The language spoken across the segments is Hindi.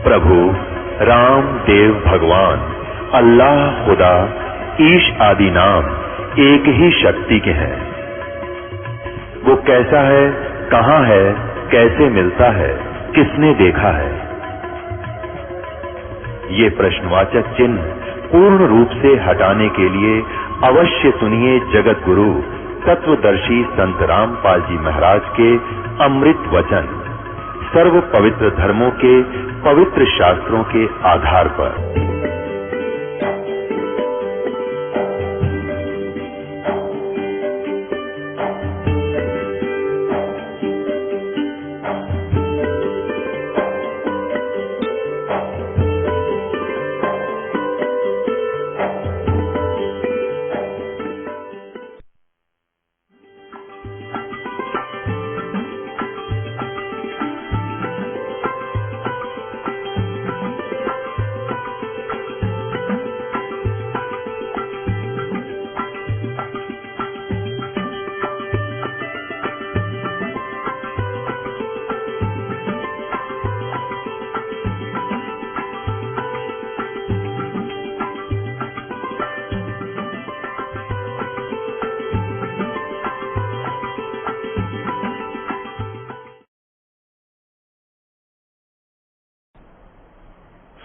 प्रभु राम देव भगवान अल्लाह खुदा ईश आदि नाम एक ही शक्ति के हैं। वो कैसा है, कहां है, कैसे मिलता है, किसने देखा है? ये प्रश्नवाचक चिन्ह पूर्ण रूप से हटाने के लिए अवश्य सुनिए जगत गुरु तत्वदर्शी संत रामपाल जी महाराज के अमृत वचन, सर्व पवित्र धर्मों के पवित्र शास्त्रों के आधार पर।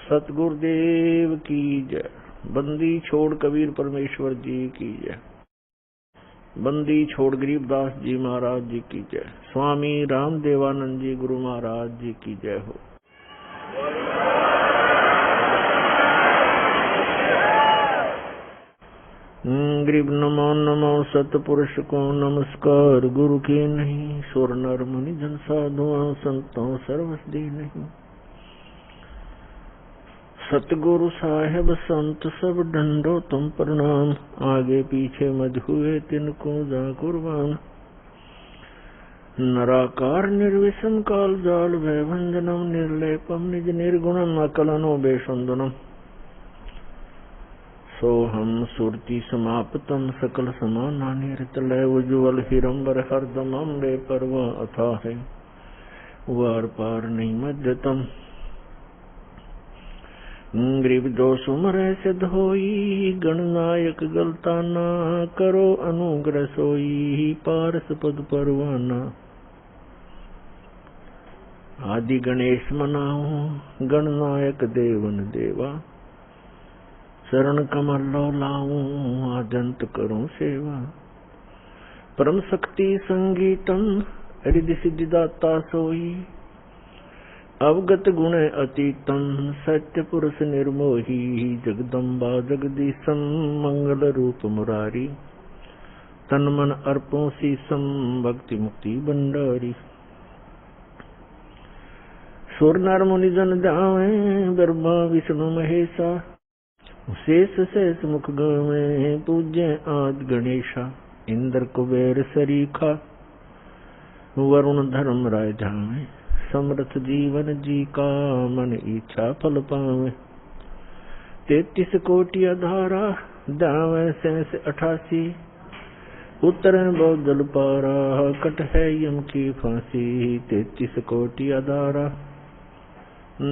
सतगुरुदेव की जय। बंदी छोड़ कबीर परमेश्वर जी की जय। बंदी छोड़ गरीबदास जी महाराज जी की जय। स्वामी रामदेवानंद जी गुरु महाराज जी की जय हो। गरीब नमो नमो सतपुरुष को नमस्कार। गुरु की नहीं सुर नर मुनि जन साधुओं संतों सर्वसदी नहीं। सतगुरु साहेब संत सब डंडो तुम प्रणाम। आगे पीछे मत हुए तिनको जा कुर्बान। नराकार निर्विषम काल जाल भयभंजनम निर्लेपम निज निर्गुणम अकलनो बेसुंदनम। सोहम सुरति समाप्तम सकल समाना निरतलय उज्ज्वल हिरंबर हरदम अम्बे परवा अथा है वार पार नहीं मध्यतम। गरीब दोष उमर सिद्ध होई गणनायक गलता ना करो अनुग्रह सोई पारस पद परवाना। आदि गणेश मनाऊं गणनायक देवन देवा। शरण कमल लो लाऊं आदंत करूं सेवा। परम शक्ति संगीतम हृदय सिद्धिदाता सोई। अवगत गुण अतीतम सत्य पुरुष निर्मोही। जगदम्बा जगदीशम मंगल रूप मुरारी। तन मन अर्पों शीसम भक्ति मुक्ति भंडारी। सुर नर मुनि जन ध्यावे ब्रह्मा विष्णु महेशा। शेष शेष मुख गावे पूज्य आदि गणेशा। इंद्र कुबेर सरीखा वरुण धर्म राय ध्यावे। समर्थ जीवन जी का मन इच्छा फल पावे। 33 कोटि अधारा दावे शेष 88। उतरन बहुत जल पारा कट है यम की फांसी। 33 कोटि अधारा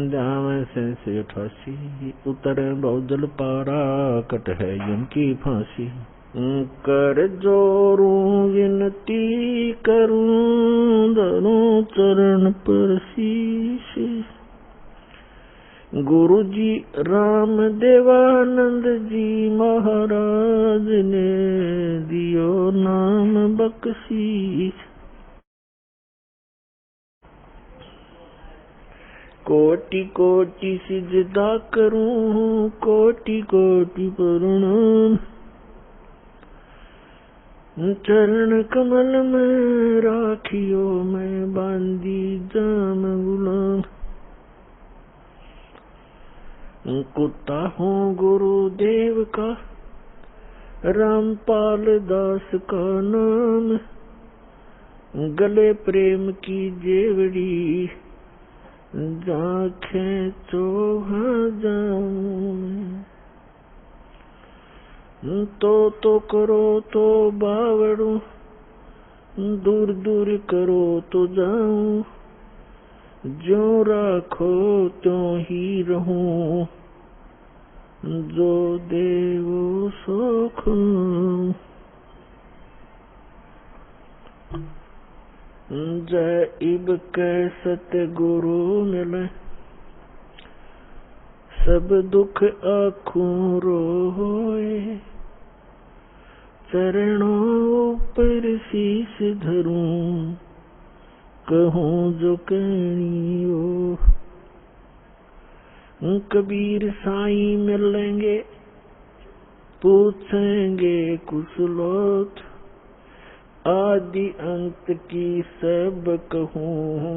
दावे शेष 88। उतरन बहुत जल पारा कट है यम की फांसी। कर जोरू विनती करूं धरूं चरण पर शीश। गुरु जी राम देवानंद जी महाराज ने दियो नाम बख्शीश। कोटि कोटि सिजदा करूं कोटि कोटि प्रणाम। चरण कमल में राखियो मैं बांधी जाम गुलाम। कुत्ता हूँ गुरुदेव का रामपाल दास का नाम। गले प्रेम की जेवड़ी जाखें चोहा जाऊं। तो करो तो बावड़ू दूर दूर करो तो जाऊं। जो राखो त्यों ही रहूं, जो देवो सुख। जय इब कै सतगुरु मिले, सब दुख आखूं रोए। चरणों पर शीश धरूं, कहूं जो कहनियो। कबीर साईं मिलेंगे, पूछेंगे कुशलोत। आदि अंत की सब कहूं,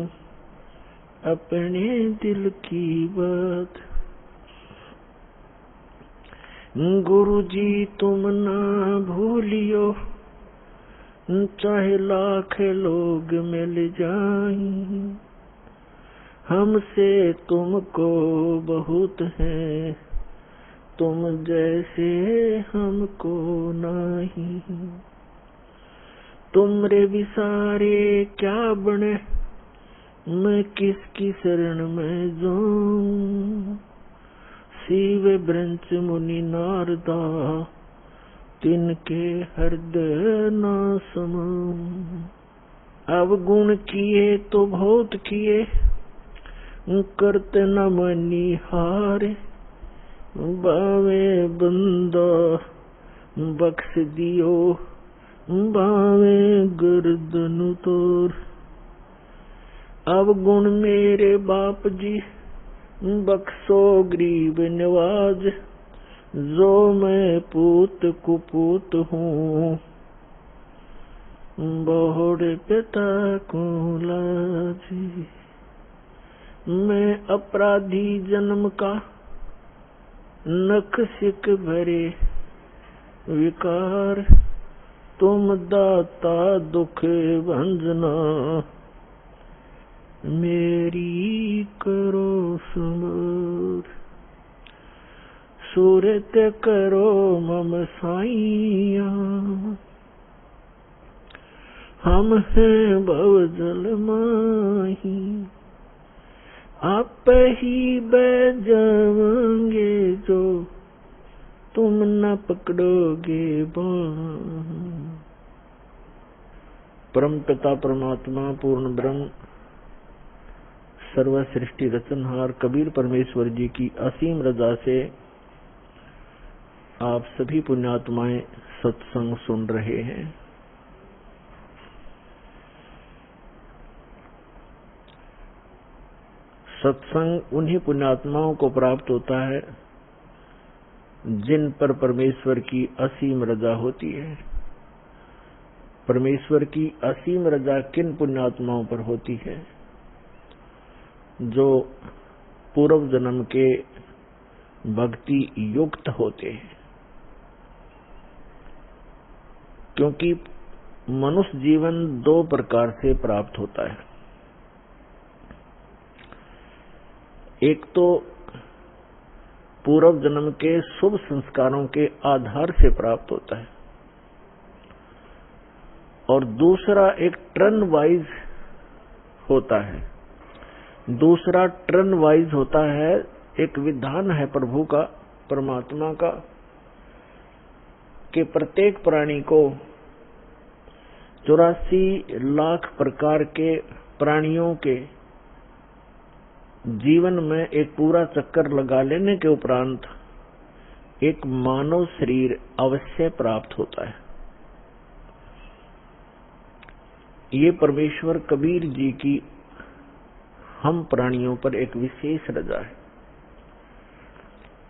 अपने दिल की बात। गुरु जी तुम ना भूलियो, चाहे लाख लोग मिल जाएं। हमसे तुमको बहुत है, तुम जैसे हमको नहीं। तुमरे विसारे क्या बने, मैं किसकी शरण में जाऊं। शिव ब्रंच मुनि नारदा, तिनके हृदय न समाऊं। अवगुण किए तो बहुत किए, करते न मनी हारे। बावे बंदा बख्श दियो, बावे गर्दन तोड़। अवगुण मेरे बाप जी, बख्शो गरीब नवाज। जो मैं पूत कुपूत हूँ, बहुड़े पिता को लाजी। मैं अपराधी जन्म का, नख सिक भरे विकार। तुम दाता दुख भंजना, मेरी करो सुमर। सूरत करो मम साईया, हम हैं भवजल माही। आप ही बह जाओगे जो, तुम न पकड़ोगे बाण। परम पिता परमात्मा पूर्ण ब्रह्म सर्व सृष्टि रचनहार कबीर परमेश्वर जी की असीम रजा से आप सभी पुण्यात्माएं सत्संग सुन रहे हैं। सत्संग उन्हीं पुण्यात्माओं को प्राप्त होता है जिन पर परमेश्वर की असीम रजा होती है। परमेश्वर की असीम रजा किन पुण्यात्माओं पर होती है? जो पूर्व जन्म के भक्ति युक्त होते हैं। क्योंकि मनुष्य जीवन दो प्रकार से प्राप्त होता है। एक तो पूर्व जन्म के शुभ संस्कारों के आधार से प्राप्त होता है, और दूसरा एक टर्न वाइज होता है। दूसरा टर्न वाइज होता है, एक विधान है प्रभु का, परमात्मा का, कि प्रत्येक प्राणी को 84 लाख प्रकार के प्राणियों के जीवन में एक पूरा चक्कर लगा लेने के उपरांत एक मानव शरीर अवश्य प्राप्त होता है। ये परमेश्वर कबीर जी की हम प्राणियों पर एक विशेष रजा है,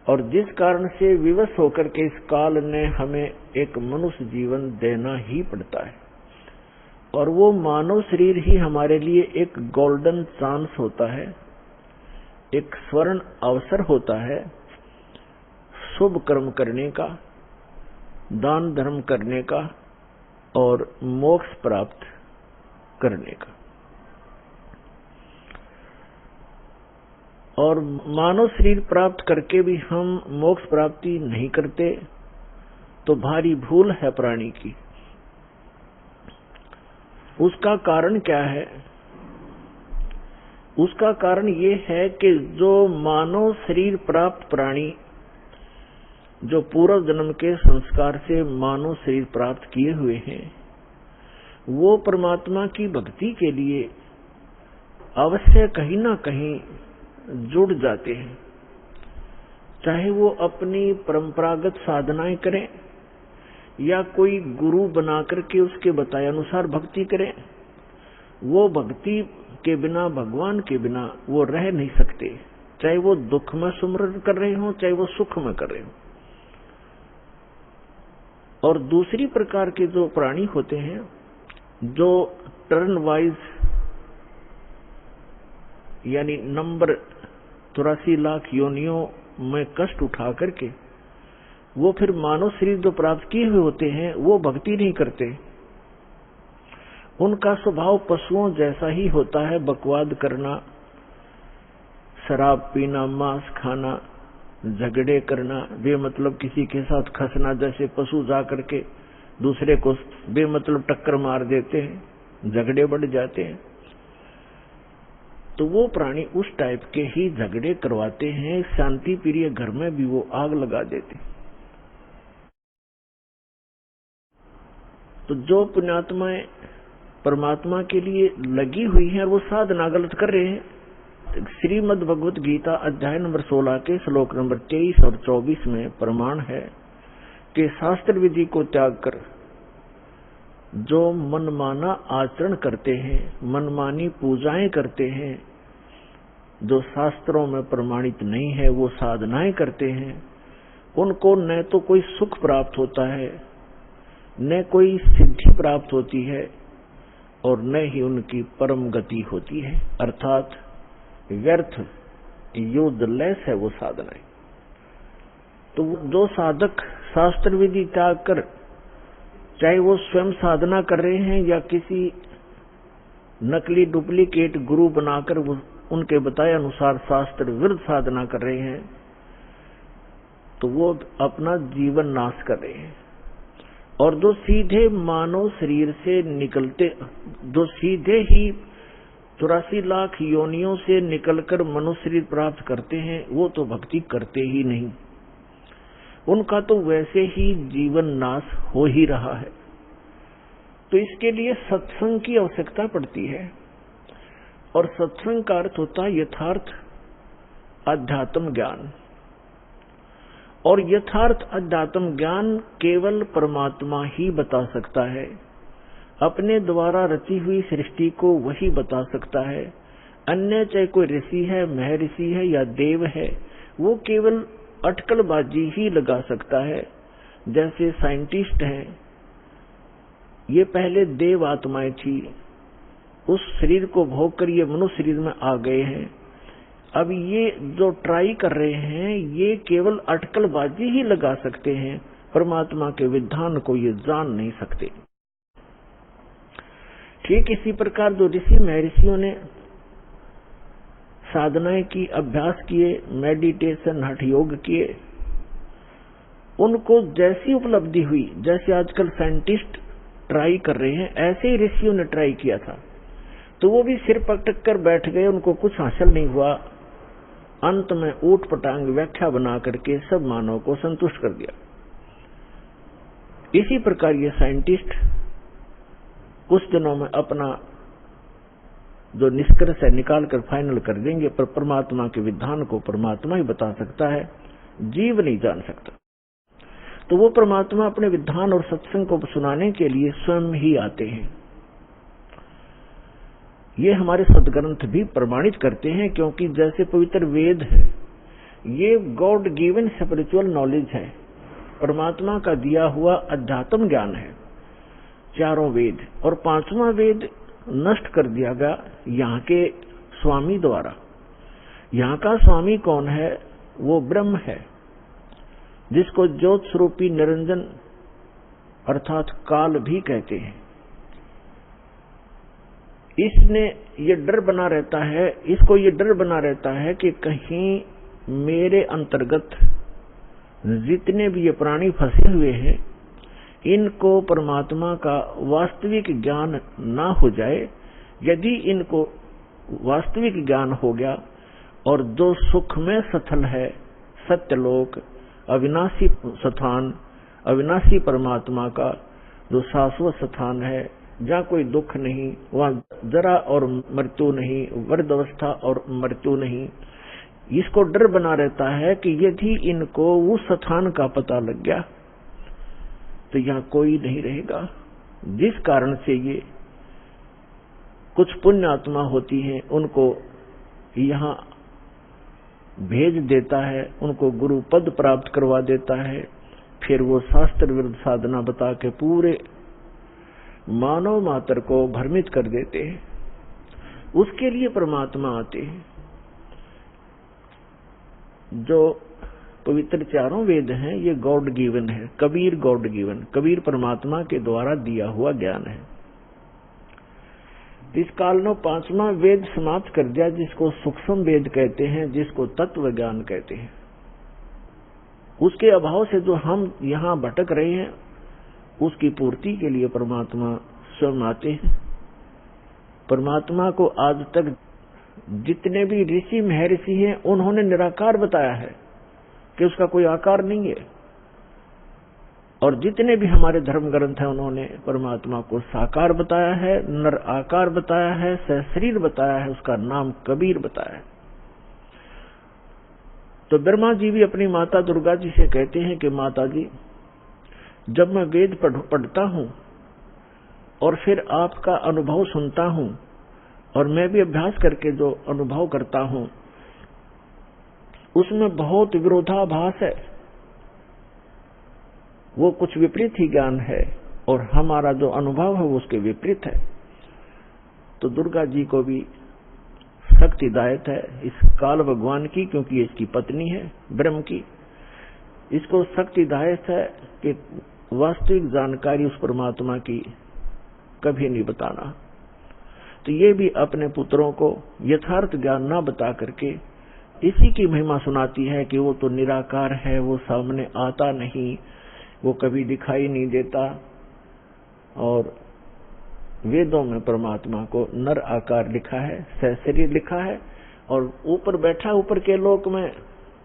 और जिस कारण से विवश होकर के इस काल ने हमें एक मनुष्य जीवन देना ही पड़ता है। और वो मानव शरीर ही हमारे लिए एक गोल्डन चांस होता है, एक स्वर्ण अवसर होता है शुभ कर्म करने का, दान धर्म करने का और मोक्ष प्राप्त करने का। और मानव शरीर प्राप्त करके भी हम मोक्ष प्राप्ति नहीं करते तो भारी भूल है प्राणी की। उसका कारण क्या है? उसका कारण ये है कि जो मानव शरीर प्राप्त प्राणी, जो पूर्व जन्म के संस्कार से मानव शरीर प्राप्त किए हुए हैं, वो परमात्मा की भक्ति के लिए अवश्य कहीं ना कहीं जुड़ जाते हैं। चाहे वो अपनी परंपरागत साधनाएं करें या कोई गुरु बना करके उसके बताए अनुसार भक्ति करें, वो भक्ति के बिना, भगवान के बिना वो रह नहीं सकते। चाहे वो दुख में सुमरन कर रहे हो, चाहे वो सुख में कर रहे हो। और दूसरी प्रकार के जो प्राणी होते हैं, जो टर्न वाइज यानी नंबर 83 लाख योनियों में कष्ट उठा करके वो फिर मानव शरीर जो प्राप्त किए हुए होते हैं, वो भक्ति नहीं करते। उनका स्वभाव पशुओं जैसा ही होता है, बकवाद करना, शराब पीना, मांस खाना, झगड़े करना, बेमतलब किसी के साथ खसना, जैसे पशु जा करके दूसरे को बेमतलब टक्कर मार देते हैं, झगड़े बढ़ जाते हैं। तो वो प्राणी उस टाइप के ही झगड़े करवाते हैं। शांति प्रिय घर में भी वो आग लगा देते। तो जो पुण्यात्माएं परमात्मा के लिए लगी हुई हैं, वो साधना गलत कर रहे हैं। श्रीमद् भगवत गीता अध्याय नंबर 16 के श्लोक नंबर 23 और 24 में प्रमाण है कि शास्त्र विधि को त्याग कर जो मनमाना आचरण करते हैं, मनमानी पूजाएं करते हैं, जो शास्त्रों में प्रमाणित नहीं है, वो साधनाएं करते हैं, उनको न तो कोई सुख प्राप्त होता है, न कोई सिद्धि प्राप्त होती है, और न ही उनकी परम गति होती है। अर्थात व्यर्थ, यूजलेस है वो साधनाएं। तो जो साधक शास्त्र विधि त्याग कर, चाहे वो स्वयं साधना कर रहे हैं या किसी नकली डुप्लीकेट गुरु बनाकर वो उनके बताए अनुसार शास्त्र विरुद्ध साधना कर रहे हैं, तो वो अपना जीवन नाश कर रहे हैं। और जो सीधे मानव शरीर से निकलते, जो सीधे ही 84 लाख योनियों से निकलकर मनुष्य शरीर प्राप्त करते हैं, वो तो भक्ति करते ही नहीं। उनका तो वैसे ही जीवन नाश हो ही रहा है। तो इसके लिए सत्संग की आवश्यकता पड़ती है। और सत्संग का अर्थ होता है यथार्थ अध्यात्म ज्ञान। और यथार्थ अध्यात्म ज्ञान केवल परमात्मा ही बता सकता है। अपने द्वारा रची हुई सृष्टि को वही बता सकता है। अन्य चाहे कोई ऋषि है, महर्षि है या देव है, वो केवल अटकलबाजी ही लगा सकता है। जैसे साइंटिस्ट हैं, ये पहले देव आत्माएं थी, उस शरीर को भोग कर ये मनुष्य शरीर में आ गए हैं। अब ये जो ट्राई कर रहे हैं, ये केवल अटकलबाजी ही लगा सकते हैं, परमात्मा के विधान को ये जान नहीं सकते। ठीक इसी प्रकार जो ऋषि महर्षियों ने साधनाएं की, अभ्यास किए, मेडिटेशन, हठ योग किए, उनको जैसी उपलब्धि हुई, जैसे आजकल साइंटिस्ट ट्राई कर रहे हैं, ऐसे ही ऋषियों ने ट्राई किया था। तो वो भी सिर पटक कर बैठ गए, उनको कुछ हासिल नहीं हुआ। अंत में ऊट पटांग व्याख्या बना करके सब मानव को संतुष्ट कर दिया। इसी प्रकार ये साइंटिस्ट कुछ दिनों में अपना जो निष्कर्ष है निकाल कर फाइनल कर देंगे, पर परमात्मा के विधान को परमात्मा ही बता सकता है, जीव नहीं जान सकता। तो वो परमात्मा अपने विधान और सत्संग को सुनाने के लिए स्वयं ही आते हैं। ये हमारे सदग्रंथ भी प्रमाणित करते हैं, क्योंकि जैसे पवित्र वेद है, ये गॉड गिवन स्पिरिचुअल नॉलेज है, परमात्मा का दिया हुआ अध्यात्म ज्ञान है, चारों वेद। और पांचवा वेद नष्ट कर दिया गया यहाँ के स्वामी द्वारा। यहाँ का स्वामी कौन है? वो ब्रह्म है, जिसको ज्योत स्वरूपी निरंजन अर्थात काल भी कहते हैं। इसने ये डर बना रहता है, इसको ये डर बना रहता है कि कहीं मेरे अंतर्गत जितने भी ये प्राणी फंसे हुए हैं, इनको परमात्मा का वास्तविक ज्ञान ना हो जाए। यदि इनको वास्तविक ज्ञान हो गया और जो सुख में सथल है, सत्यलोक, अविनाशी स्थान, अविनाशी परमात्मा का जो शाश्वत स्थान है, जहाँ कोई दुख नहीं, वहाँ जरा और मृत्यु नहीं, वृद्ध अवस्था और मृत्यु नहीं, इसको डर बना रहता है कि यदि इनको उस स्थान का पता लग गया तो यहाँ कोई नहीं रहेगा। जिस कारण से ये कुछ पुण्य आत्मा होती हैं, उनको यहाँ भेज देता है, उनको गुरु पद प्राप्त करवा देता है, फिर वो शास्त्र विरुद्ध साधना बता के पूरे मानव मात्र को भ्रमित कर देते हैं। उसके लिए परमात्मा आते हैं। जो पवित्र चारों वेद हैं, ये गॉड गिवन है, कबीर गॉड गिवन, कबीर परमात्मा के द्वारा दिया हुआ ज्ञान है। इस काल ने 5वां वेद समाप्त कर दिया, जिसको सूक्ष्म वेद कहते हैं, जिसको तत्व ज्ञान कहते हैं। उसके अभाव से जो हम यहाँ भटक रहे हैं, उसकी पूर्ति के लिए परमात्मा स्वयं आते हैं। परमात्मा को आज तक जितने भी ऋषि महर्षि हैं, उन्होंने निराकार बताया है कि उसका कोई आकार नहीं है, और जितने भी हमारे धर्म ग्रंथ हैं, उन्होंने परमात्मा को साकार बताया है, नर आकार बताया है, सहशरीर बताया है, उसका नाम कबीर बताया है। तो ब्रह्मा जी भी अपनी माता दुर्गा जी से कहते हैं कि माता जी, जब मैं वेद पढ़ता हूं और फिर आपका अनुभव सुनता हूं, और मैं भी अभ्यास करके जो अनुभव करता हूं, उसमें बहुत विरोधाभास है, वो कुछ विपरीत ही ज्ञान है, और हमारा जो अनुभव है वो उसके विपरीत है। तो दुर्गा जी को भी शक्तिदायक है इस काल भगवान की, क्योंकि इसकी पत्नी है ब्रह्म की, इसको शक्तिदायक है कि वास्तविक जानकारी उस परमात्मा की कभी नहीं बताना। तो ये भी अपने पुत्रों को यथार्थ ज्ञान ना बता करके इसी की महिमा सुनाती है कि वो तो निराकार है, वो सामने आता नहीं, वो कभी दिखाई नहीं देता। और वेदों में परमात्मा को नर आकार लिखा है, सहशरीर लिखा है, और ऊपर बैठा, ऊपर के लोक में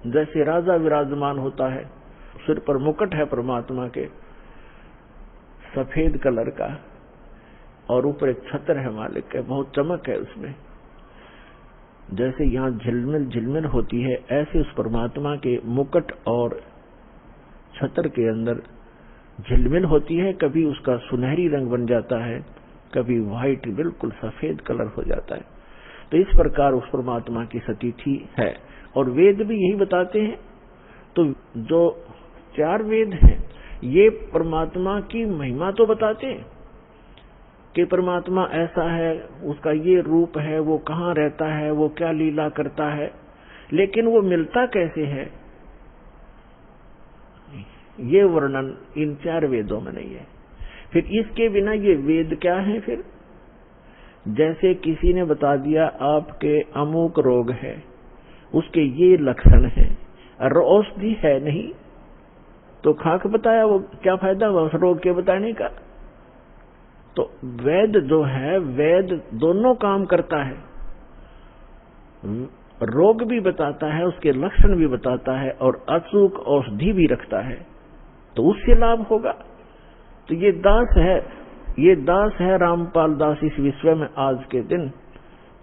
जैसे राजा विराजमान होता है, सिर पर मुकुट है परमात्मा के सफेद कलर का, और ऊपर एक छत्र है मालिक के, बहुत चमक है उसमें। जैसे यहाँ झिलमिल झिलमिल होती है, ऐसे उस परमात्मा के मुकुट और छत्र के अंदर झिलमिल होती है। कभी उसका सुनहरी रंग बन जाता है, कभी व्हाइट बिल्कुल सफेद कलर हो जाता है। तो इस प्रकार उस परमात्मा की सतीथि है, और वेद भी यही बताते हैं। तो जो 4 वेद हैं, ये परमात्मा की महिमा तो बताते हैं कि परमात्मा ऐसा है, उसका ये रूप है, वो कहाँ रहता है, वो क्या लीला करता है, लेकिन वो मिलता कैसे है, ये वर्णन इन 4 वेदों में नहीं है। फिर इसके बिना ये वेद क्या है? फिर जैसे किसी ने बता दिया आपके अमुक रोग है, उसके ये लक्षण है, और औषधि है नहीं, तो खाक बताया, वो क्या फायदा हुआ उस रोग के बताने का। तो वेद जो है, वेद दोनों काम करता है, रोग भी बताता है, उसके लक्षण भी बताता है, और अचूक औषधि भी रखता है, तो उससे लाभ होगा। तो ये दास है रामपाल दास इस विश्व में आज के दिन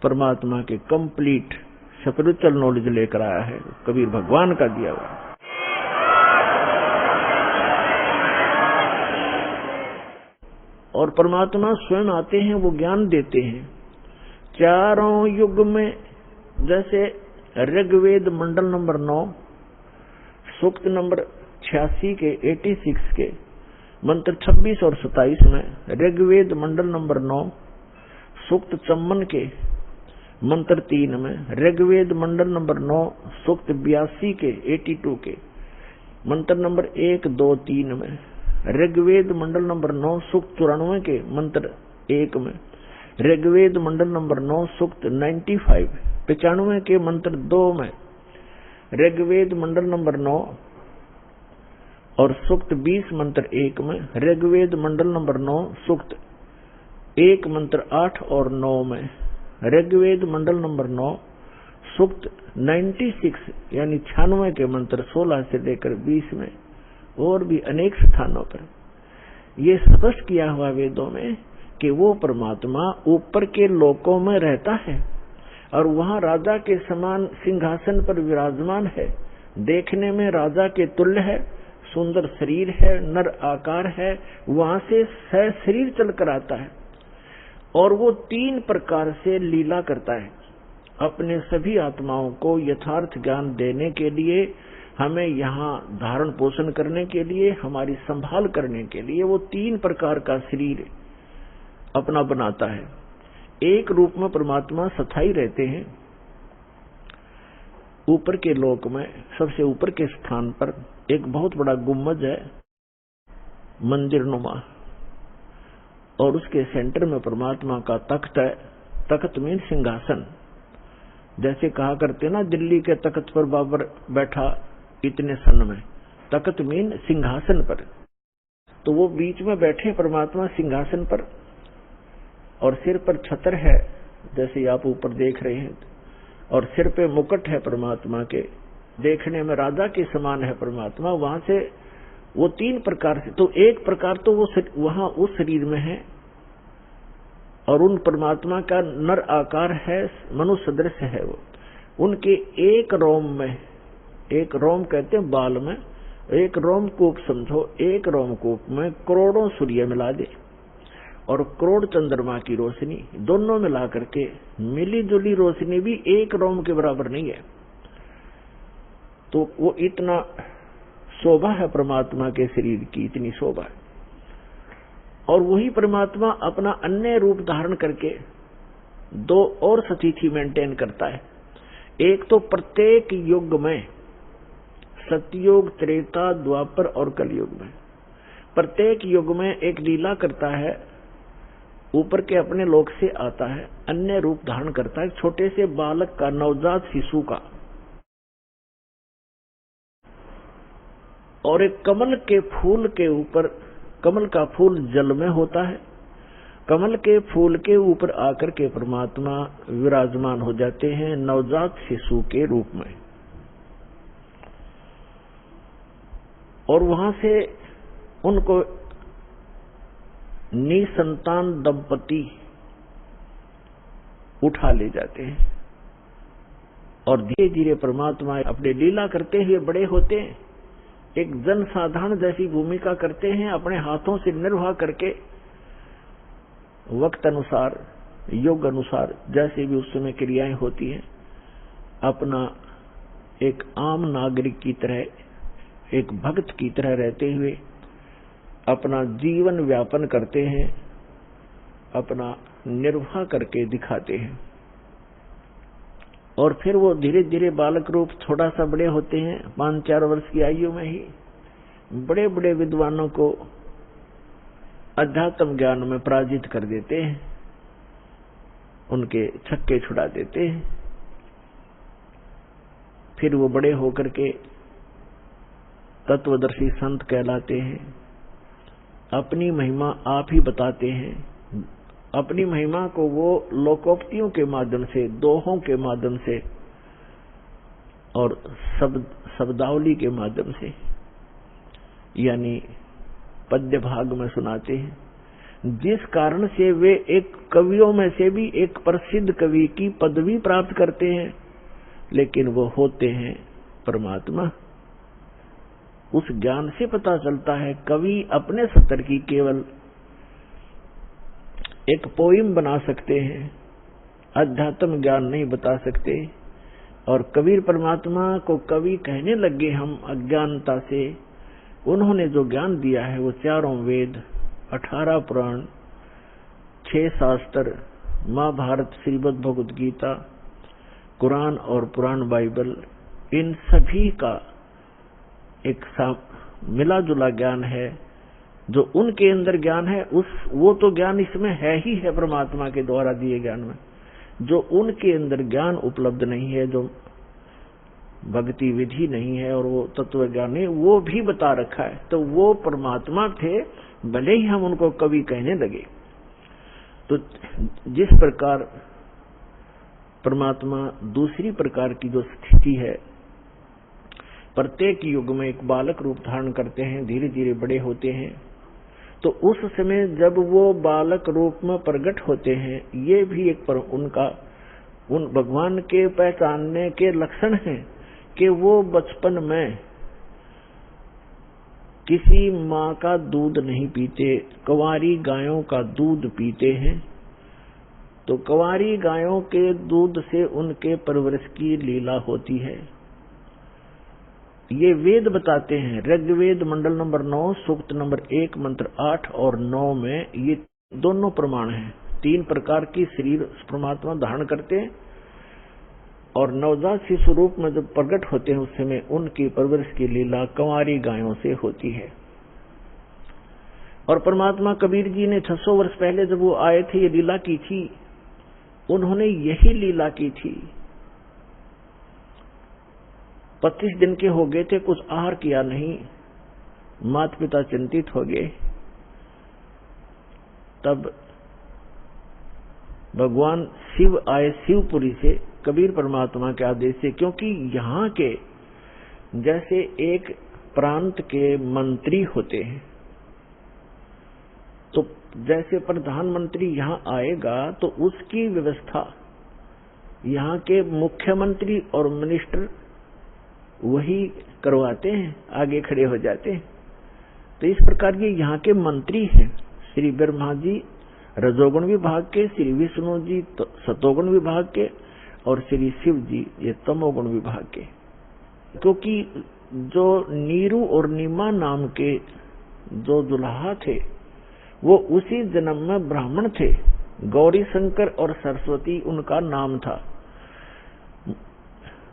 परमात्मा के कंप्लीट स्पिरिचुअल नॉलेज लेकर आया है, कबीर भगवान का दिया हुआ। और परमात्मा स्वयं आते हैं, वो ज्ञान देते हैं। चारों युग में, जैसे ऋग्वेद मंडल नंबर 9 सूक्त नंबर 86 के 86 के मंत्र 26 और 27 में, ऋग्वेद मंडल नंबर 9 सूक्त 54 के मंत्र 3 में, ऋग्वेद मंडल नंबर 9 सूक्त 82 के 82 के मंत्र नंबर 1, 2, 3 में, ऋग्वेद मंडल नंबर 9 सूक्त 94 के मंत्र 1 में, ऋग्वेद मंडल नंबर 9 सूक्त 95 के मंत्र 2 में, ऋग्वेद मंडल नंबर 9 और सूक्त 20 मंत्र 1 में, ऋग्वेद मंडल नंबर 9 सूक्त 1 मंत्र 8 और 9 में, ऋग्वेद मंडल नंबर 9 सूक्त 96 यानी 96 के मंत्र 16 से लेकर 20 में और भी अनेक स्थानों पर ये स्पष्ट किया हुआ वेदों में कि वो परमात्मा ऊपर के लोकों में रहता है और वहां राजा के समान सिंहासन पर विराजमान है। देखने में राजा के तुल्य है, सुंदर शरीर है, नर आकार है, वहां से शरीर चलकर आता है और वो 3 प्रकार से लीला करता है। अपने सभी आत्माओं को यथार्थ ज्ञान देने के लिए, हमें यहाँ धारण पोषण करने के लिए, हमारी संभाल करने के लिए वो 3 प्रकार का शरीर अपना बनाता है। एक रूप में परमात्मा स्थायी रहते हैं। ऊपर के लोक में सबसे ऊपर के स्थान पर एक बहुत बड़ा गुम्बद है, मंदिर नुमा, और उसके सेंटर में परमात्मा का तख्त है। तख्त मीन सिंहासन। जैसे कहा करते ना, दिल्ली के तख्त पर बाबर बैठा इतने सन में, तख्त मीन सिंहासन पर। तो वो बीच में बैठे परमात्मा सिंहासन पर और सिर पर छत्र है, जैसे आप ऊपर देख रहे हैं, और सिर पे मुकुट है परमात्मा के। देखने में राजा के समान है परमात्मा। वहां से वो 3 प्रकार से, तो एक प्रकार तो वो वहां उस शरीर में है और उन परमात्मा का नर आकार है, मनुष्य सदृश है वो। उनके एक रोम में, एक रोम कहते हैं बाल में, एक रोमकूप समझो, एक रोमकूप में करोड़ों सूर्य मिला दे और करोड़ चंद्रमा की रोशनी, दोनों मिला करके मिली जुली रोशनी भी एक रोम के बराबर नहीं है। तो वो इतना शोभा है परमात्मा के शरीर की, इतनी शोभा है। और वही परमात्मा अपना अन्य रूप धारण करके 2 और स्थिति मेंटेन करता है। एक तो प्रत्येक युग में, सतयुग, त्रेता, द्वापर और कलयुग में, प्रत्येक युग में एक लीला करता है। ऊपर के अपने लोक से आता है, अन्य रूप धारण करता है, छोटे से बालक का, नवजात शिशु का। और एक कमल के फूल के ऊपर, कमल का फूल जल में होता है, कमल के फूल के ऊपर आकर के परमात्मा विराजमान हो जाते हैं नवजात शिशु के रूप में। और वहां से उनको निसंतान दंपति उठा ले जाते हैं और धीरे धीरे परमात्मा अपने लीला करते हुए बड़े होते हैं। एक जन साधारण जैसी भूमिका करते हैं, अपने हाथों से निर्वाह करके वक्त अनुसार, योग अनुसार, जैसे भी उस समय क्रियाएं होती हैं, अपना एक आम नागरिक की तरह, एक भक्त की तरह रहते हुए अपना जीवन व्यापन करते हैं, अपना निर्वाह करके दिखाते हैं। और फिर वो धीरे धीरे बालक रूप थोड़ा सा बड़े होते हैं, 5-4 वर्ष की आयु में ही बड़े बड़े विद्वानों को अध्यात्म ज्ञान में पराजित कर देते हैं, उनके छक्के छुड़ा देते हैं। फिर वो बड़े होकर के तत्वदर्शी संत कहलाते हैं, अपनी महिमा आप ही बताते हैं। अपनी महिमा को वो लोकोक्तियों के माध्यम से, दोहों के माध्यम से और शब्दावली के माध्यम से, यानी पद्य भाग में सुनाते हैं, जिस कारण से वे एक कवियों में से भी एक प्रसिद्ध कवि की पदवी प्राप्त करते हैं। लेकिन वो होते हैं परमात्मा। उस ज्ञान से पता चलता है कवि अपने स्तर की केवल एक पोइम बना सकते हैं, अध्यात्म ज्ञान नहीं बता सकते। और कबीर परमात्मा को कवि कहने लगे हम अज्ञानता से। उन्होंने जो ज्ञान दिया है वो 4 वेद, 18 पुराण, 6 शास्त्र, महाभारत, श्रीमद् भगवद गीता, कुरान और पुराण बाइबल, इन सभी का एक मिला जुला ज्ञान है। जो उनके अंदर ज्ञान है वो तो ज्ञान इसमें है ही है, परमात्मा के द्वारा दिए ज्ञान में। जो उनके अंदर ज्ञान उपलब्ध नहीं है, जो भक्ति विधि नहीं है और वो तत्व ज्ञान नहीं, वो भी बता रखा है। तो वो परमात्मा थे, भले ही हम उनको कवि कहने लगे। तो जिस प्रकार परमात्मा दूसरी प्रकार की जो स्थिति है, प्रत्येक युग में एक बालक रूप धारण करते हैं, धीरे धीरे बड़े होते हैं। तो उस समय जब वो बालक रूप में प्रकट होते हैं, ये भी एक उन भगवान के पहचानने के लक्षण हैं कि वो बचपन में किसी माँ का दूध नहीं पीते, कंवारी गायों का दूध पीते हैं। तो कंवारी गायों के दूध से उनके परवरिश की लीला होती है। ये वेद बताते हैं, ऋग्वेद मंडल नंबर 9 सूक्त नंबर 1 मंत्र 8 और 9 में ये दोनों प्रमाण हैं। 3 प्रकार की शरीर परमात्मा धारण करते हैं और नवजात शिशु रूप में जब प्रकट होते हैं उस समय उनकी परवरिश की लीला कंवारी गायों से होती है। और परमात्मा कबीर जी ने 600 वर्ष पहले जब वो आए थे, ये लीला की थी, उन्होंने यही लीला की थी। 25 दिन के हो गए थे, कुछ आहार किया नहीं, माता पिता चिंतित हो गए। तब भगवान शिव आए शिवपुरी से कबीर परमात्मा के आदेश से, क्योंकि यहाँ के जैसे एक प्रांत के मंत्री होते हैं, तो जैसे प्रधानमंत्री यहाँ आएगा तो उसकी व्यवस्था यहाँ के मुख्यमंत्री और मिनिस्टर वही करवाते हैं, आगे खड़े हो जाते हैं। तो इस प्रकार ये यहाँ के मंत्री हैं। श्री ब्रह्मा जी रजोगुण विभाग के, श्री विष्णु जी सतोगुण विभाग के और श्री शिव जी ये तमोगुण विभाग के। क्योंकि जो नीरू और नीमा नाम के जो दुल्हा थे वो उसी जन्म में ब्राह्मण थे। गौरी शंकर और सरस्वती उनका नाम था।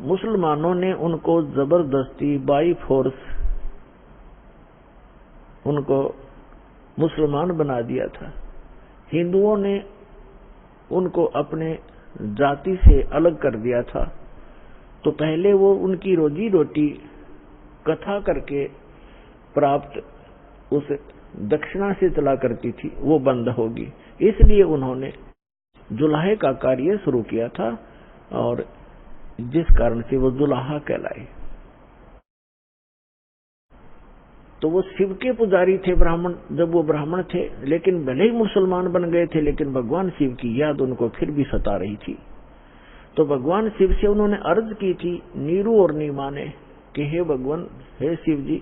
मुसलमानों ने उनको जबरदस्ती बाई फोर्स उनको मुसलमान बना दिया था। हिंदुओं ने उनको अपने जाति से अलग कर दिया था। तो पहले वो उनकी रोजी रोटी कथा करके प्राप्त उस दक्षिणा से चला करती थी, वो बंद होगी। इसलिए उन्होंने जुलाहे का कार्य शुरू किया था और जिस कारण से वो जुलाहा कहलाए। तो वो शिव के पुजारी थे ब्राह्मण, जब वो ब्राह्मण थे, लेकिन भले ही मुसलमान बन गए थे, लेकिन भगवान शिव की याद उनको फिर भी सता रही थी। तो भगवान शिव से उन्होंने अर्ज की थी, नीरू और नीमा ने, कि हे भगवान, हे शिव जी,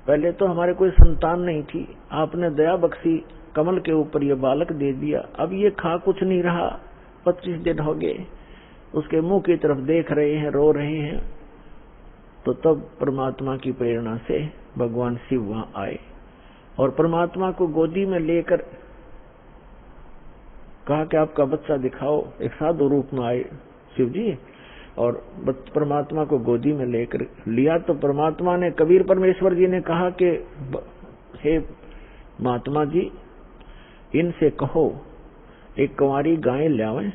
पहले तो हमारे कोई संतान नहीं थी, आपने दया बख्शी, कमल के ऊपर ये बालक दे दिया, अब ये खा कुछ नहीं रहा, 25 दिन हो गए, उसके मुंह की तरफ देख रहे हैं, रो रहे हैं। तो तब परमात्मा की प्रेरणा से भगवान शिव वहां आए और परमात्मा को गोदी में लेकर कहा कि आपका बच्चा दिखाओ। एक साधु रूप में आए शिव जी और परमात्मा को गोदी में लेकर लिया। तो परमात्मा ने, कबीर परमेश्वर जी ने कहा कि हे महात्मा जी, इनसे कहो एक कंवारी गाय ले आवें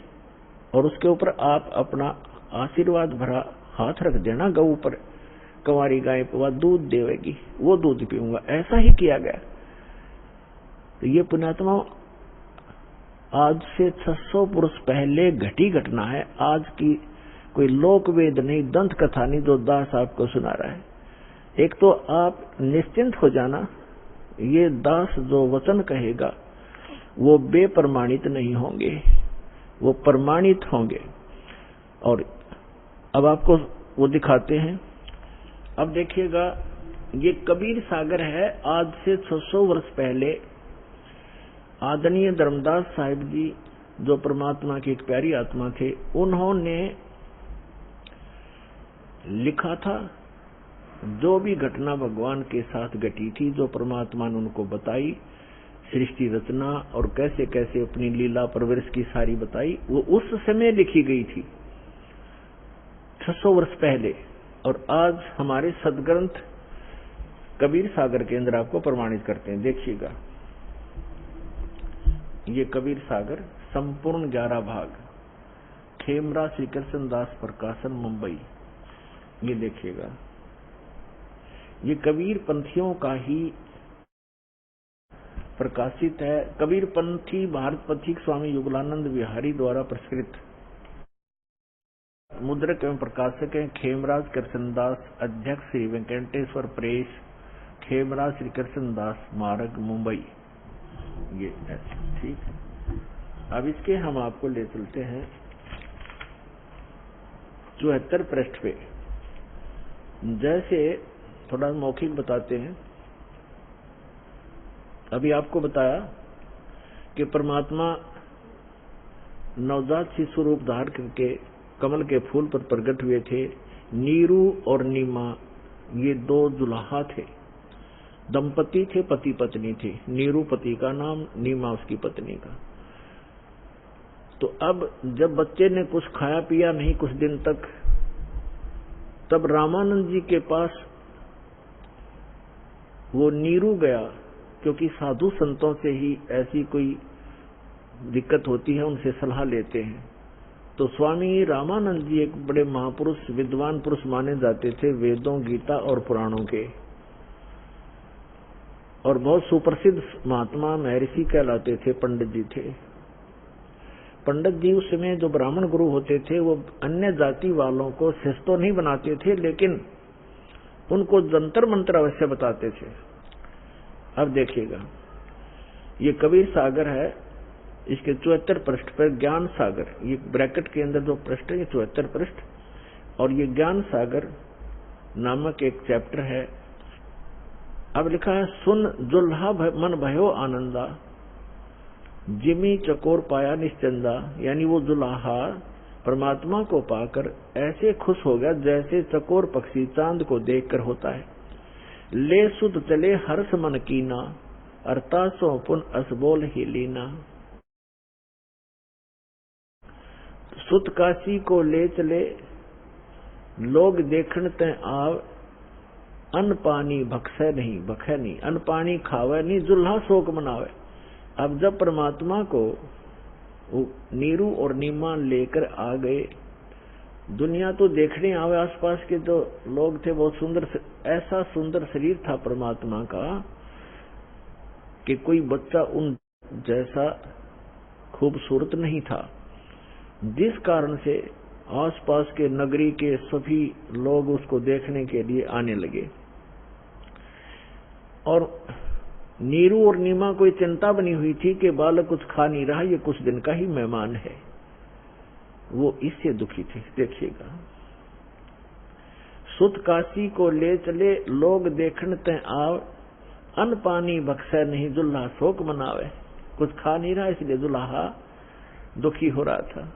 और उसके ऊपर आप अपना आशीर्वाद भरा हाथ रख देना गऊ पर। कंवारी गाय वह दूध देवेगी, वो दूध पीऊंगा। ऐसा ही किया गया। तो ये पुण्यात्मा आज से 600 वर्ष पहले घटी घटना है। आज की कोई लोक वेद नहीं, दंत कथा नहीं जो दास आपको सुना रहा है। एक तो आप निश्चिंत हो जाना, ये दास जो वचन कहेगा वो बेप्रमाणित नहीं होंगे, वो प्रमाणित होंगे। और अब आपको वो दिखाते हैं। अब देखिएगा, ये कबीर सागर है। आज से 600 वर्ष पहले आदरणीय धर्मदास साहिब जी, जो परमात्मा की एक प्यारी आत्मा थे, उन्होंने लिखा था जो भी घटना भगवान के साथ घटी थी, जो परमात्मा ने उनको बताई, सृष्टि रचना और कैसे कैसे अपनी लीला परवरिश की सारी बताई, वो उस समय लिखी गई थी 600 वर्ष पहले। और आज हमारे सदग्रंथ कबीर सागर के अंदर आपको प्रमाणित करते हैं। देखिएगा, ये कबीर सागर संपूर्ण 11 भाग, खेमरा श्री कृष्ण दास प्रकाशन मुंबई। ये देखिएगा, ये कबीर पंथियों का ही प्रकाशित है। कबीर पंथी भारत पथिक स्वामी युगलानंद विहारी द्वारा प्रस्कृत मुद्रक एवं प्रकाशक हैं खेमराज कृष्णदास, अध्यक्ष श्री वेंकटेश्वर प्रेस, खेमराज श्री कृष्णदास स्मारक, मुंबई। ये ऐसे ठीक है। अब इसके हम आपको ले चलते हैं 74 पृष्ठ पे। जैसे थोड़ा मौखिक बताते हैं। अभी आपको बताया कि परमात्मा नवजात शिशु रूप धारण करके कमल के फूल पर प्रकट हुए थे। नीरू और नीमा ये दो दुल्हा थे, दंपति थे, पति पत्नी थे। नीरू पति का नाम, नीमा उसकी पत्नी का। तो अब जब बच्चे ने कुछ खाया पिया नहीं कुछ दिन तक, तब रामानंद जी के पास वो नीरू गया, क्योंकि साधु संतों से ही ऐसी कोई दिक्कत होती है, उनसे सलाह लेते हैं। तो स्वामी रामानंद जी एक बड़े महापुरुष, विद्वान पुरुष माने जाते थे, वेदों, गीता और पुराणों के, और बहुत सुप्रसिद्ध महात्मा महर्षि कहलाते थे, पंडित जी थे। पंडित जी उस समय जो ब्राह्मण गुरु होते थे वो अन्य जाति वालों को शिष्य तो नहीं बनाते थे, लेकिन उनको जंतर मंत्र अवश्य बताते थे। अब देखिएगा, ये कबीर सागर है, इसके 74 पृष्ठ पर ज्ञान सागर, ये ब्रैकेट के अंदर जो पृष्ठ है ये 74 पृष्ठ, और ये ज्ञान सागर नामक एक चैप्टर है। अब लिखा है, सुन जुल्हा मन भयो आनंदा, जिमी चकोर पाया निश्चंदा। यानी वो जुल्हा परमात्मा को पाकर ऐसे खुश हो गया जैसे चकोर पक्षी चांद को देखकर होता है। ले सुध चले हर्ष मन कीना, अरतासों पुन असबोल ही लीना। सुत काशी को ले चले लोग देखण ते आव, अन्न पानी भक्षय नहीं, भखे नहीं, अन्न पानी खावे नहीं, जुल्हा शोक मनावे। अब जब परमात्मा को नीरू और नीमा लेकर आ गए, दुनिया तो देखने आवे, आसपास के जो लोग थे बहुत सुंदर, ऐसा सुंदर शरीर था परमात्मा का कि कोई बच्चा उन जैसा खूबसूरत नहीं था, जिस कारण से आसपास के नगरी के सभी लोग उसको देखने के लिए आने लगे। और नीरू और नीमा को चिंता बनी हुई थी कि बालक कुछ खा नहीं रहा, ये कुछ दिन का ही मेहमान है, वो इससे दुखी थे। देखिएगा, सुत काशी को ले चले लोग देखण ते आव, अन्न पानी बख्शे नहीं, जुल्हा शोक मनावे। कुछ खा नहीं रहा इसलिए जुल्हा दुखी हो रहा था।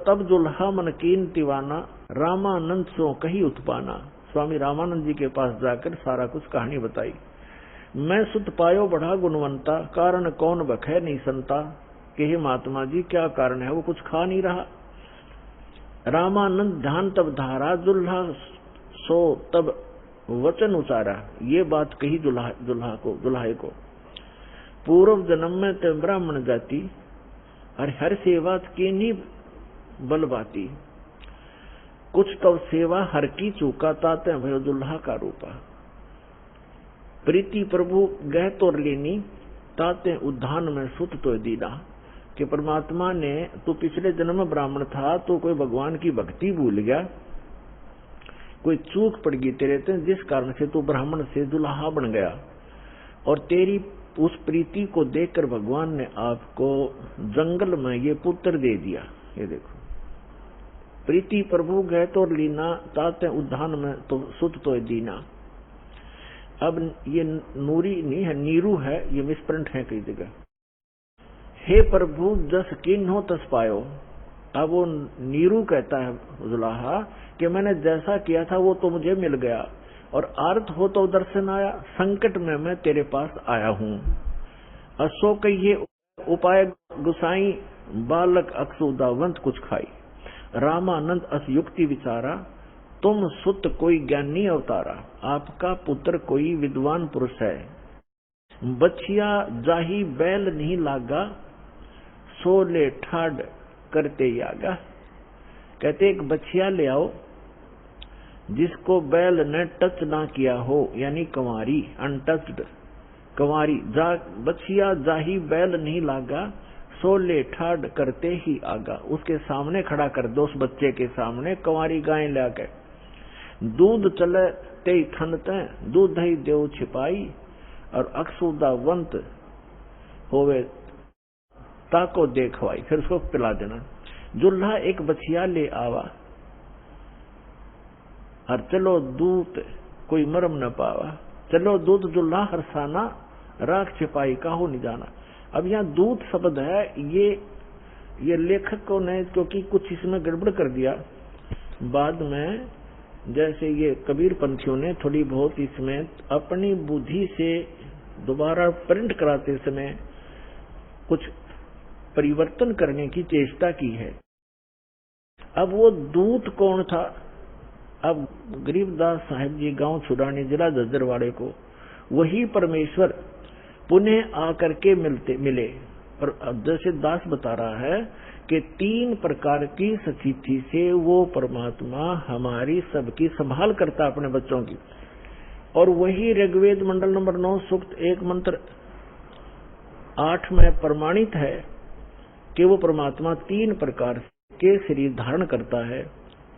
तब जुल्हा मन कीन दीवाना, रामानंद सो कही उत्पाना। स्वामी रामानंद जी के पास जाकर सारा कुछ कहानी बताई। मैं सुत पायो बढ़ा गुणवंता, कारण कौन बखे नहीं संता। कि हे महात्मा जी क्या कारण है, वो कुछ खा नहीं रहा। रामानंद ध्यान तब धारा, जुल्हा सो तब वचन उचारा। ये बात कही जुल्हाए को। पूर्व जन्म में ते ब्राह्मण जाति, और हर सेवा की नहीं बल बाती। कुछ तब सेवा हर की चूका, ताते भयो दुल्हा का रूपा। प्रीति प्रभु गह तोर लेनी, ताते उद्धान में सुत तो दीना। कि परमात्मा ने, तू पिछले जन्म में ब्राह्मण था तो कोई भगवान की भक्ति भूल गया, कोई चूक पड़ गई तेरे से, जिस कारण से तू ब्राह्मण से दुल्हा बन गया। और तेरी उस प्रीति को देखकर भगवान ने आपको जंगल में ये पुत्र दे दिया। ये देखो, प्रीति प्रभु गए तो लीना, ताते उद्धान में तो सुत तो दीना। अब ये नूरी नहीं है, नीरू है, ये मिसप्रिंट है कई जगह। हे प्रभु जस किन हो तस पायो। अब वो नीरू कहता है जुल्हा कि मैंने जैसा किया था वो तो मुझे मिल गया, और अर्थ हो तो दर्शन आया, संकट में मैं तेरे पास आया हूँ। असो कहिए उपाय गुसाई, बालक अक्सुदावंत कुछ खाई। रामानंद अस युक्ति विचारा, तुम सुत कोई ज्ञानी अवतारा। आपका पुत्र कोई विद्वान पुरुष है। बछिया जाही बैल नहीं लागा, सोले ठाड़ करते आगा। कहते एक बछिया ले आओ जिसको बैल ने टच ना किया हो, यानी कंवारी, अनटच्ड कंवारी। बछिया जाही बैल नहीं लागा, सोले ठाड करते ही आगा, उसके सामने खड़ा कर दो, उस बच्चे के सामने कंवारी गाय लाके। दूध चले ते थनते, दूध ही देव छिपाई, और अक्सुदावंत होवे ताको देखवाई, फिर उसको पिला देना। जुल्हा एक बछिया ले आवा, और चलो दूत कोई मरम न पावा, चलो दूत जुल्हा हरसाना, राख छिपाई काहू नहीं जाना। अब यहाँ दूत शब्द है, ये लेखक को ने क्योंकि कुछ इसमें गड़बड़ कर दिया, बाद में जैसे ये कबीर पंथियों ने थोड़ी बहुत इसमें अपनी बुद्धि से दोबारा प्रिंट कराते समय कुछ परिवर्तन करने की चेष्टा की है। अब वो दूत कौन था? अब गरीबदास साहिब जी गांव छुड़ाने जिला जज्जरवाड़े को वही परमेश्वर पुनः आकर के मिले। और जैसे दास बता रहा है कि 3 प्रकार की सचिथि से वो परमात्मा हमारी सबकी संभाल करता अपने बच्चों की। और वही ऋग्वेद मंडल नंबर 9 सूक्त 1 मंत्र 8 में प्रमाणित है कि वो परमात्मा 3 प्रकार के शरीर धारण करता है,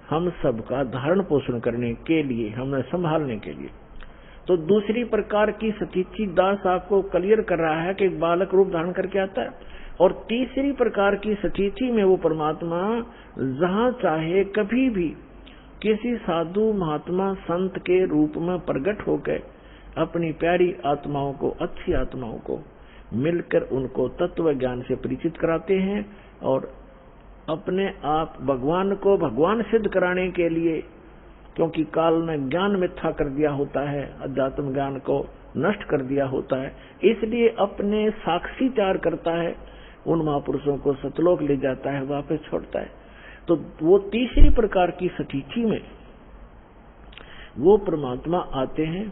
हम सबका धारण पोषण करने के लिए, हमें संभालने के लिए। तो दूसरी प्रकार की सचिथि दास आपको क्लियर कर रहा है कि एक बालक रूप धारण करके आता है। और तीसरी प्रकार की सचिथि में वो परमात्मा जहां चाहे कभी भी किसी साधु महात्मा संत के रूप में प्रकट होकर अपनी प्यारी आत्माओं को, अच्छी आत्माओं को मिलकर उनको तत्व ज्ञान से परिचित कराते हैं। और अपने आप भगवान को भगवान सिद्ध कराने के लिए, क्योंकि काल ने ज्ञान मिथ्या कर दिया होता है, अध्यात्म ज्ञान को नष्ट कर दिया होता है, इसलिए अपने साक्षीचार करता है, उन महापुरुषों को सतलोक ले जाता है, वापस छोड़ता है। तो वो तीसरी प्रकार की सचिथि में वो परमात्मा आते हैं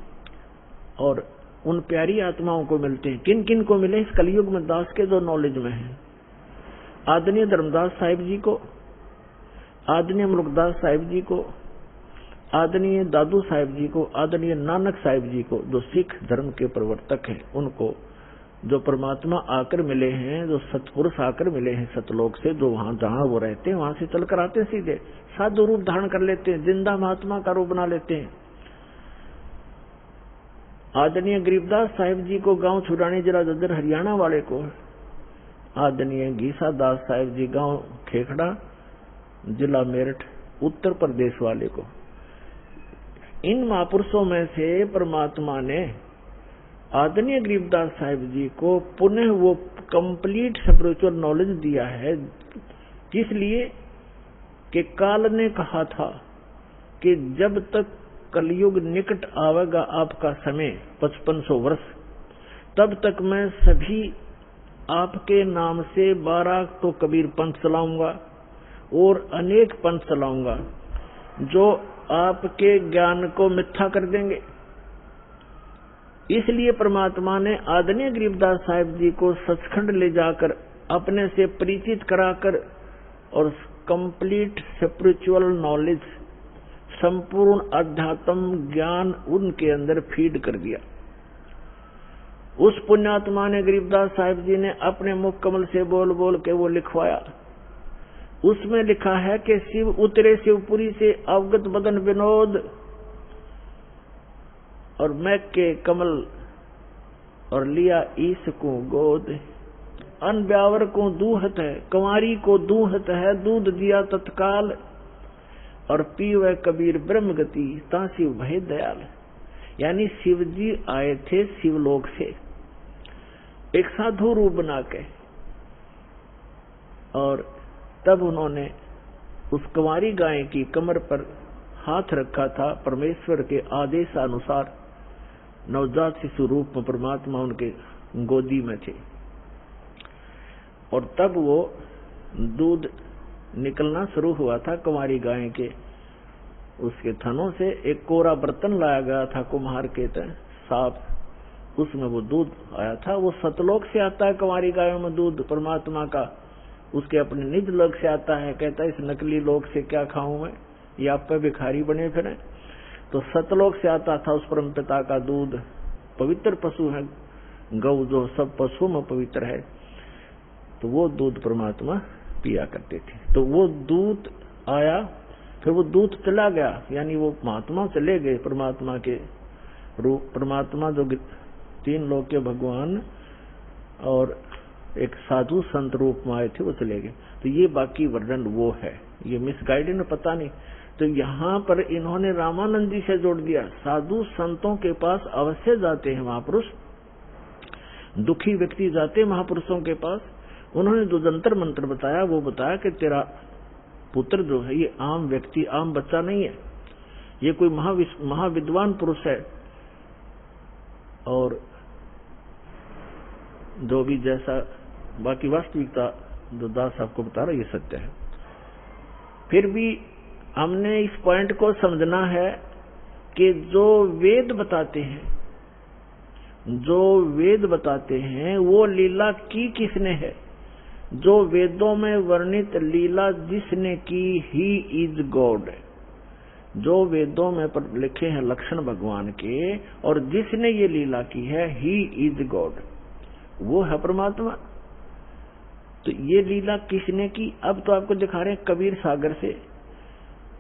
और उन प्यारी आत्माओं को मिलते हैं। किन किन को मिले? इस कलयुग में दास के जो नॉलेज में है, आदरणीय धर्मदास साहिब जी को, आदरणीय मुल्कदास साहिब जी को, आदरणीय दादू साहिब जी को, आदरणीय नानक साहिब जी को, जो सिख धर्म के प्रवर्तक हैं, उनको जो परमात्मा आकर मिले हैं, जो सतपुरुष आकर मिले हैं सतलोक से, जो वहां जहां वो रहते हैं वहां से चलकर आते हैं, सीधे साधु रूप धारण कर लेते हैं, जिंदा महात्मा का रूप बना लेते हैं। आदरणीय गरीबदास साहिब जी को गांव छुड़ाने जिला जज्जर हरियाणा वाले को, आदरणीय गीसा दास साहिब जी गांव खेखड़ा जिला मेरठ उत्तर प्रदेश वाले को, इन महापुरुषों में से परमात्मा ने आदरणीय गरीबदास साहिब जी को पुनः वो कंप्लीट स्पिरिचुअल नॉलेज दिया है, किस लिए कि काल ने कहा था कि जब तक कलयुग निकट आवेगा आपका समय 5500 वर्ष, तब तक मैं सभी आपके नाम से 12 तो कबीर पंथ चलाऊंगा और अनेक पंथ चलाऊंगा जो आपके ज्ञान को मिथ्या कर देंगे। इसलिए परमात्मा ने आदरणीय गरीबदास साहिब जी को सचखंड ले जाकर अपने से परिचित कराकर और कंप्लीट स्पिरिचुअल नॉलेज, संपूर्ण अध्यात्म ज्ञान उनके अंदर फीड कर दिया। उस पुण्यात्मा ने गरीबदास साहिब जी ने अपने मुख कमल से बोल बोल के वो लिखवाया। उसमें लिखा है कि शिव उतरे शिवपुरी से अवगत बदन विनोद, और मैं के कमल और लिया ईश को गोद, अन ब्यावर को दूहत है, कंवारी को दूहत है, दूध दिया तत्काल, और पीवे कबीर ब्रह्म गति ता शिव भय दयाल। यानी शिव जी आए थे शिवलोक से एक साधु रूप बना के, और तब उन्होंने उस कंवारी गाय की कमर पर हाथ रखा था। परमेश्वर के आदेशानुसार नवजात शिशु रूप में परमात्मा उनके गोदी में थे, और तब वो दूध निकलना शुरू हुआ था कंवारी गाय के। उसके थनों से एक कोरा बर्तन लाया गया था कुम्हार के साफ, उसमें वो दूध आया था। वो सतलोक से आता है कंवारी गायों में दूध परमात्मा का, उसके अपने निज लोक से आता है। कहता है इस नकली लोक से क्या खाऊं मैं, ये आप पे भिखारी बने फिरे। तो सतलोक से आता था उस परम पिता का दूध। पवित्र पशु है गौ, जो सब पशुओं में पवित्र है। तो वो दूध परमात्मा पिया करते थे। तो वो दूध आया, फिर वो दूध चला गया, यानी वो महात्मा चले गए परमात्मा के रूप। परमात्मा जो 3 लोक के भगवान और एक साधु संत रूप में आए थे वो चले गए। तो ये बाकी वर्णन वो है, ये मिसगाइडेड पता नहीं। तो यहाँ पर इन्होंने रामानंद जी से जोड़ दिया, साधु संतों के पास अवश्य जाते हैं महापुरुष, दुखी व्यक्ति जाते महापुरुषों के पास। उन्होंने जो जंतर मंत्र बताया वो बताया कि तेरा पुत्र जो है ये आम व्यक्ति, आम बच्चा नहीं है, ये कोई महाविद्वान पुरुष है, और जो भी जैसा बाकी वास्तविकता जो दास आपको बता रहा है ये सत्य है। फिर भी हमने इस पॉइंट को समझना है कि जो वेद बताते हैं, जो वेद बताते हैं वो लीला की किसने है? जो वेदों में वर्णित लीला जिसने की ही इज गॉड। जो वेदों में लिखे हैं लक्षण भगवान के और जिसने ये लीला की है ही इज गॉड, वो है परमात्मा। तो ये लीला किसने की? अब तो आपको दिखा रहे हैं कबीर सागर से,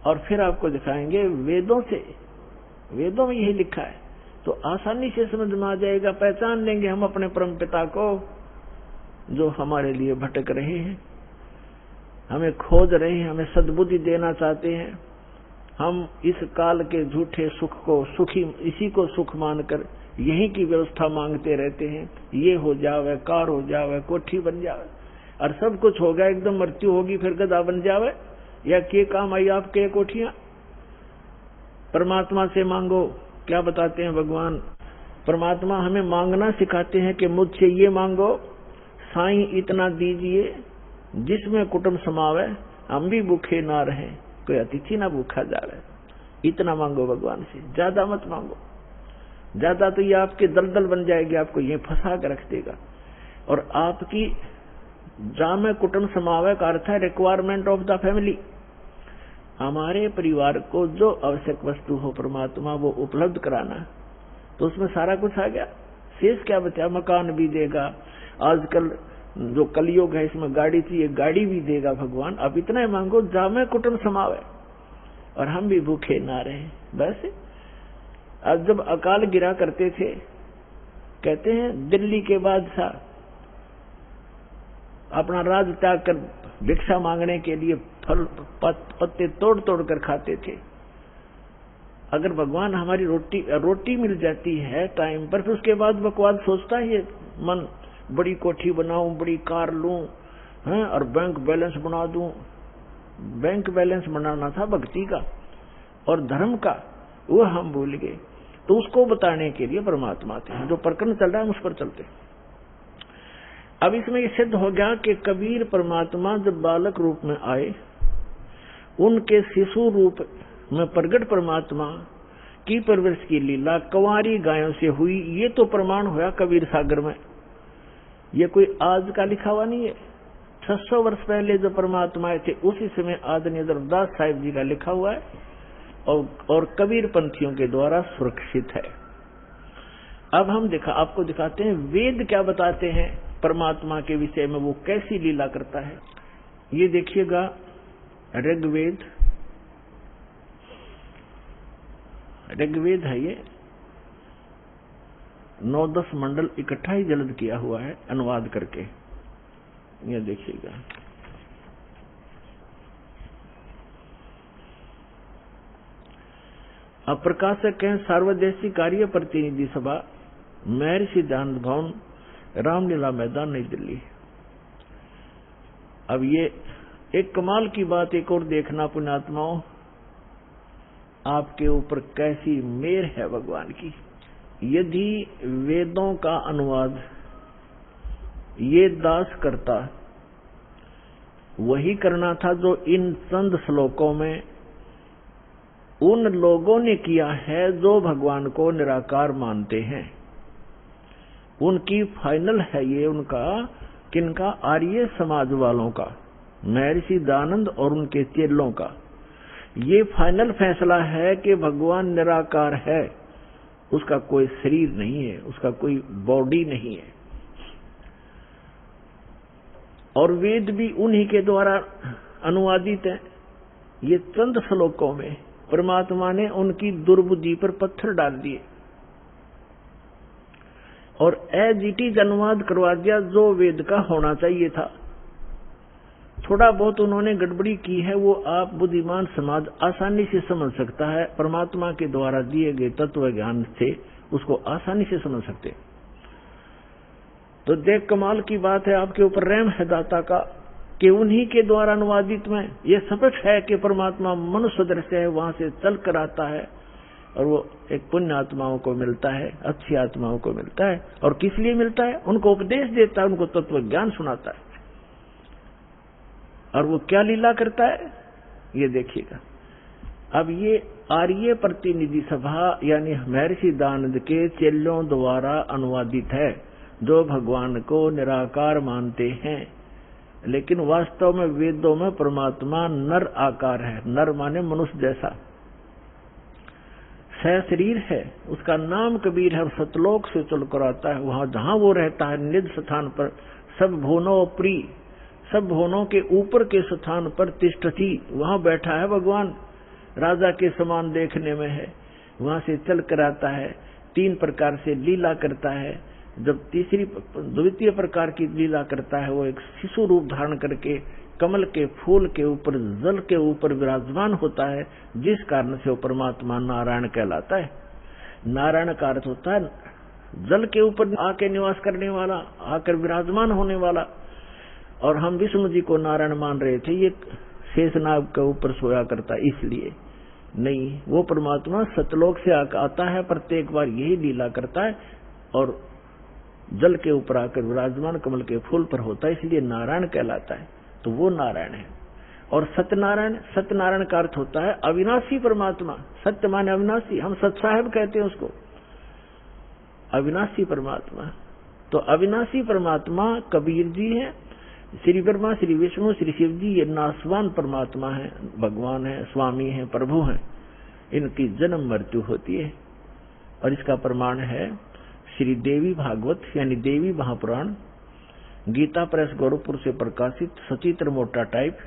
और फिर आपको दिखाएंगे वेदों से। वेदों में यही लिखा है, तो आसानी से समझ में आ जाएगा, पहचान लेंगे हम अपने परम पिता को जो हमारे लिए भटक रहे हैं, हमें खोज रहे हैं, हमें सद्बुद्धि देना चाहते हैं। हम इस काल के झूठे सुख को सुखी, इसी को सुख मानकर यही की व्यवस्था मांगते रहते हैं। ये हो जावे, कार हो जावे, कोठी बन जावे, और सब कुछ हो गया, एकदम मृत्यु होगी फिर गधा बन जावे, या के काम आई आपके कोठियां। परमात्मा से मांगो, क्या बताते हैं भगवान? परमात्मा हमें मांगना सिखाते हैं कि मुझसे ये मांगो, साईं इतना दीजिए जिसमें कुटुंब समावे, हम भी भूखे ना रहे, कोई अतिथि ना भूखा जावे। इतना मांगो भगवान से, ज्यादा मत मांगो। ज्यादा तो ये आपके दलदल बन जाएगी, आपको ये फंसा कर रख देगा। और आपकी जामे कुटुंब समावे का अर्थ है रिक्वायरमेंट ऑफ द फैमिली। हमारे परिवार को जो आवश्यक वस्तु हो परमात्मा वो उपलब्ध कराना, तो उसमें सारा कुछ आ गया। शेष क्या बचा? मकान भी देगा, आजकल जो कलयुग है इसमें गाड़ी चाहिए, गाड़ी भी देगा भगवान। अब इतना ही मांगो, जामे कुटुंब समावे और हम भी भूखे ना रहे, बस। अब जब अकाल गिरा करते थे, कहते हैं दिल्ली के बादशाह अपना राज त्याग कर भिक्षा मांगने के लिए फल पत्ते तोड़ तोड़ कर खाते थे। अगर भगवान हमारी रोटी मिल जाती है टाइम पर, फिर उसके बाद बकवाद सोचता है ये मन, बड़ी कोठी बनाऊं, बड़ी कार लूं, और बैंक बैलेंस बना दूं। बैंक बैलेंस बनाना था भक्ति का और धर्म का, वो हम भूल गए। तो उसको बताने के लिए परमात्मा थे। जो प्रकरण चल रहा है उस पर चलते। अब इसमें ये सिद्ध हो गया कि कबीर परमात्मा जब बालक रूप में आए, उनके शिशु रूप में प्रगट परमात्मा की परवरिश की लीला कंवारी गायों से हुई। ये तो प्रमाण होया कबीर सागर में, ये कोई आज का लिखा हुआ नहीं है। 600 वर्ष पहले जो परमात्मा आए थे उसी समय आदरणीय दास साहिब जी का लिखा हुआ है, और कबीर पंथियों के द्वारा सुरक्षित है। अब हम आपको दिखाते हैं वेद क्या बताते हैं परमात्मा के विषय में, वो कैसी लीला करता है। ये देखिएगा ऋग्वेद, ऋग्वेद है ये, 9-10 मंडल इकट्ठा ही जल्द किया हुआ है अनुवाद करके। ये देखिएगा, अब प्रकाशक हैं सार्वदेशिक कार्य प्रतिनिधि सभा, महर्षि सिद्धांत भवन, रामलीला मैदान, नई दिल्ली। अब ये एक कमाल की बात एक और देखना पुण्यात्माओं, आपके ऊपर कैसी मेहर है भगवान की। यदि वेदों का अनुवाद ये दास करता, वही करना था जो इन चंद श्लोकों में उन लोगों ने किया है जो भगवान को निराकार मानते हैं। उनकी फाइनल है ये, उनका किनका? आर्य समाज वालों का, महर्षि दयानंद और उनके चेलों का। ये फाइनल फैसला है कि भगवान निराकार है, उसका कोई शरीर नहीं है, उसका कोई बॉडी नहीं है। और वेद भी उन्हीं के द्वारा अनुवादित है। ये चंद श्लोकों में परमात्मा ने उनकी दुर्बुद्धि पर पत्थर डाल दिए और एज इट इज अनुवाद करवा दिया जो वेद का होना चाहिए था। थोड़ा बहुत उन्होंने गड़बड़ी की है, वो आप बुद्धिमान समाज आसानी से समझ सकता है। परमात्मा के द्वारा दिए गए तत्व ज्ञान से उसको आसानी से समझ सकते। तो देख कमाल की बात है, आपके ऊपर रहम है दाता का कि उन्हीं के द्वारा अनुवादित में ये स्पष्ट है कि परमात्मा मनुष्य दृश्य है, वहां से चल कर आता है और वो एक पुण्य आत्माओं को मिलता है, अच्छी आत्माओं को मिलता है। और किस लिए मिलता है? उनको उपदेश देता है, उनको तत्व ज्ञान सुनाता है। और वो क्या लीला करता है ये देखिएगा। अब ये आर्य प्रतिनिधि सभा यानी महर्षि दानंद के चेलों द्वारा अनुवादित है, जो भगवान को निराकार मानते हैं। लेकिन वास्तव में वेदों में परमात्मा नर आकार है। नर माने मनुष्य जैसा, शरीर है, उसका नाम कबीर है और सतलोक से चलकर आता है। वहां जहां वो रहता है निज स्थान पर सब भुवनों प्रिय, सब भुवनों के ऊपर के स्थान पर तिष्ठति, वहां बैठा है भगवान, राजा के समान देखने में है। वहां से चल कर आता है, 3 प्रकार से लीला करता है। जब द्वितीय प्रकार की लीला करता है, वो एक शिशु रूप धारण करके कमल के फूल के ऊपर जल के ऊपर विराजमान होता है, जिस कारण से वो परमात्मा नारायण कहलाता है। नारायण का अर्थ होता है जल के ऊपर आके निवास करने वाला, आकर विराजमान होने वाला। और हम विष्णु जी को नारायण मान रहे थे, ये शेषनाग के ऊपर सोया करता, इसलिए नहीं, वो परमात्मा सतलोक से आता है, प्रत्येक बार यही लीला करता है और जल के ऊपर आकर विराजमान कमल के फूल पर होता है, इसलिए नारायण कहलाता है। तो वो नारायण है। और सत्यनारायण, सत्यनारायण का अर्थ होता है अविनाशी परमात्मा। सत्य माने अविनाशी, हम सत साहेब कहते हैं उसको, अविनाशी परमात्मा। तो अविनाशी परमात्मा कबीर जी है, श्री ब्रह्मा, श्री विष्णु, श्री शिव जी, ये नासवान परमात्मा है, भगवान है, स्वामी है, प्रभु है। इनकी जन्म मृत्यु होती है। और इसका प्रमाण है श्री देवी भागवत यानी देवी महापुराण, गीता प्रेस गोरखपुर से प्रकाशित, सचित्र मोटा टाइप,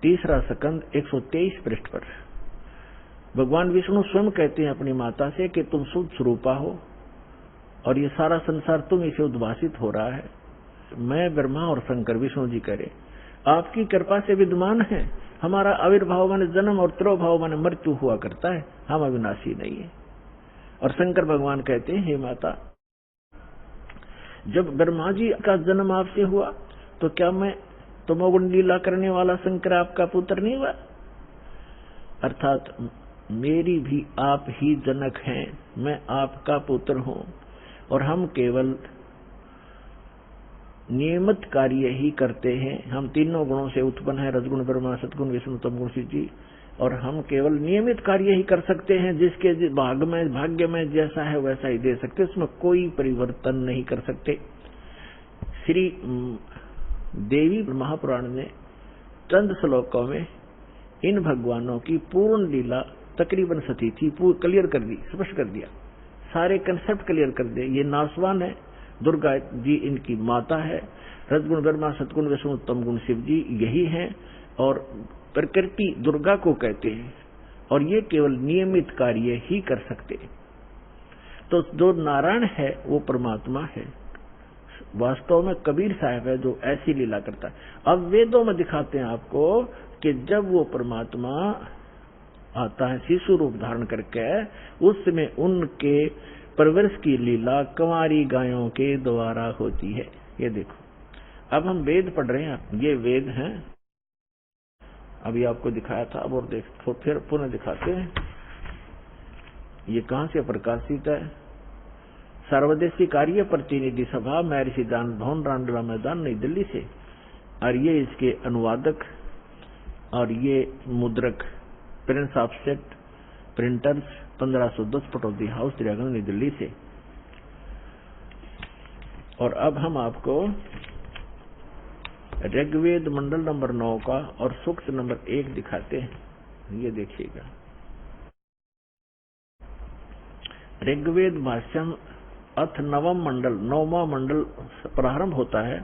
3रा स्कंद 123 पृष्ठ पर। भगवान विष्णु स्वयं कहते हैं अपनी माता से कि तुम शुद्ध स्वरूपा हो और ये सारा संसार तुम इसे उद्भासित हो रहा है। मैं ब्रह्मा और शंकर, विष्णु जी करे, आपकी कृपा से विद्यमान है। हमारा आविर्भाव माने जन्म और तिरोभाव माने मृत्यु हुआ करता है, हम अविनाशी नहीं है। और शंकर भगवान कहते हैं, हे माता, जब ब्रह्मा जी का जन्म आपसे हुआ तो क्या मैं तमोगुण लीला करने वाला शंकर आपका पुत्र नहीं हुआ? अर्थात मेरी भी आप ही जनक हैं, मैं आपका पुत्र हूं और हम केवल नियमित कार्य ही करते हैं। हम तीनों गुणों से उत्पन्न है, रजगुण ब्रह्मा, सतगुण विष्णु, तमगुण शिव जी, और हम केवल नियमित कार्य ही कर सकते हैं। जिसके भाग्य में जैसा है वैसा ही दे सकते, उसमें कोई परिवर्तन नहीं कर सकते। श्री देवी महापुराण ने चंद श्लोकों में इन भगवानों की पूर्ण लीला तकरीबन सती थी, क्लियर कर दी, स्पष्ट कर दिया, सारे कंसेप्ट क्लियर कर दिए। ये नासवान है, दुर्गा जी इनकी माता है, रजगुण ब्रह्मा, सतगुण विष्णु, तमगुण शिव जी यही है, और प्रकृति दुर्गा को कहते हैं, और ये केवल नियमित कार्य ही कर सकते हैं। तो जो नारायण है वो परमात्मा है, वास्तव में कबीर साहब है जो ऐसी लीला करता है। अब वेदों में दिखाते हैं आपको कि जब वो परमात्मा आता है शिशु रूप धारण करके, उसमें उनके परवरिश की लीला कंवारी गायों के द्वारा होती है। ये देखो, अब हम वेद पढ़ रहे हैं, ये वेद हैं, अभी आपको दिखाया था, अब और देखो फिर पुनः दिखाते हैं। ये कहां से प्रकाशित है? सर्वदेशीय कार्य प्रतिनिधि सभा, महर्षि दानंद भवन, रामलीला मैदान, नई दिल्ली से। और ये इसके अनुवादक और ये मुद्रक Prince Offset Printers 1510 Pataudi House, Daryaganj, New Delhi से। और अब हम आपको ऋग्वेद मंडल नंबर 9 का और सूक्त नंबर 1 दिखाते हैं। ये देखिएगा, ऋग्वेद भाष्यम अथ नवम मंडल, 9वां मंडल प्रारंभ होता है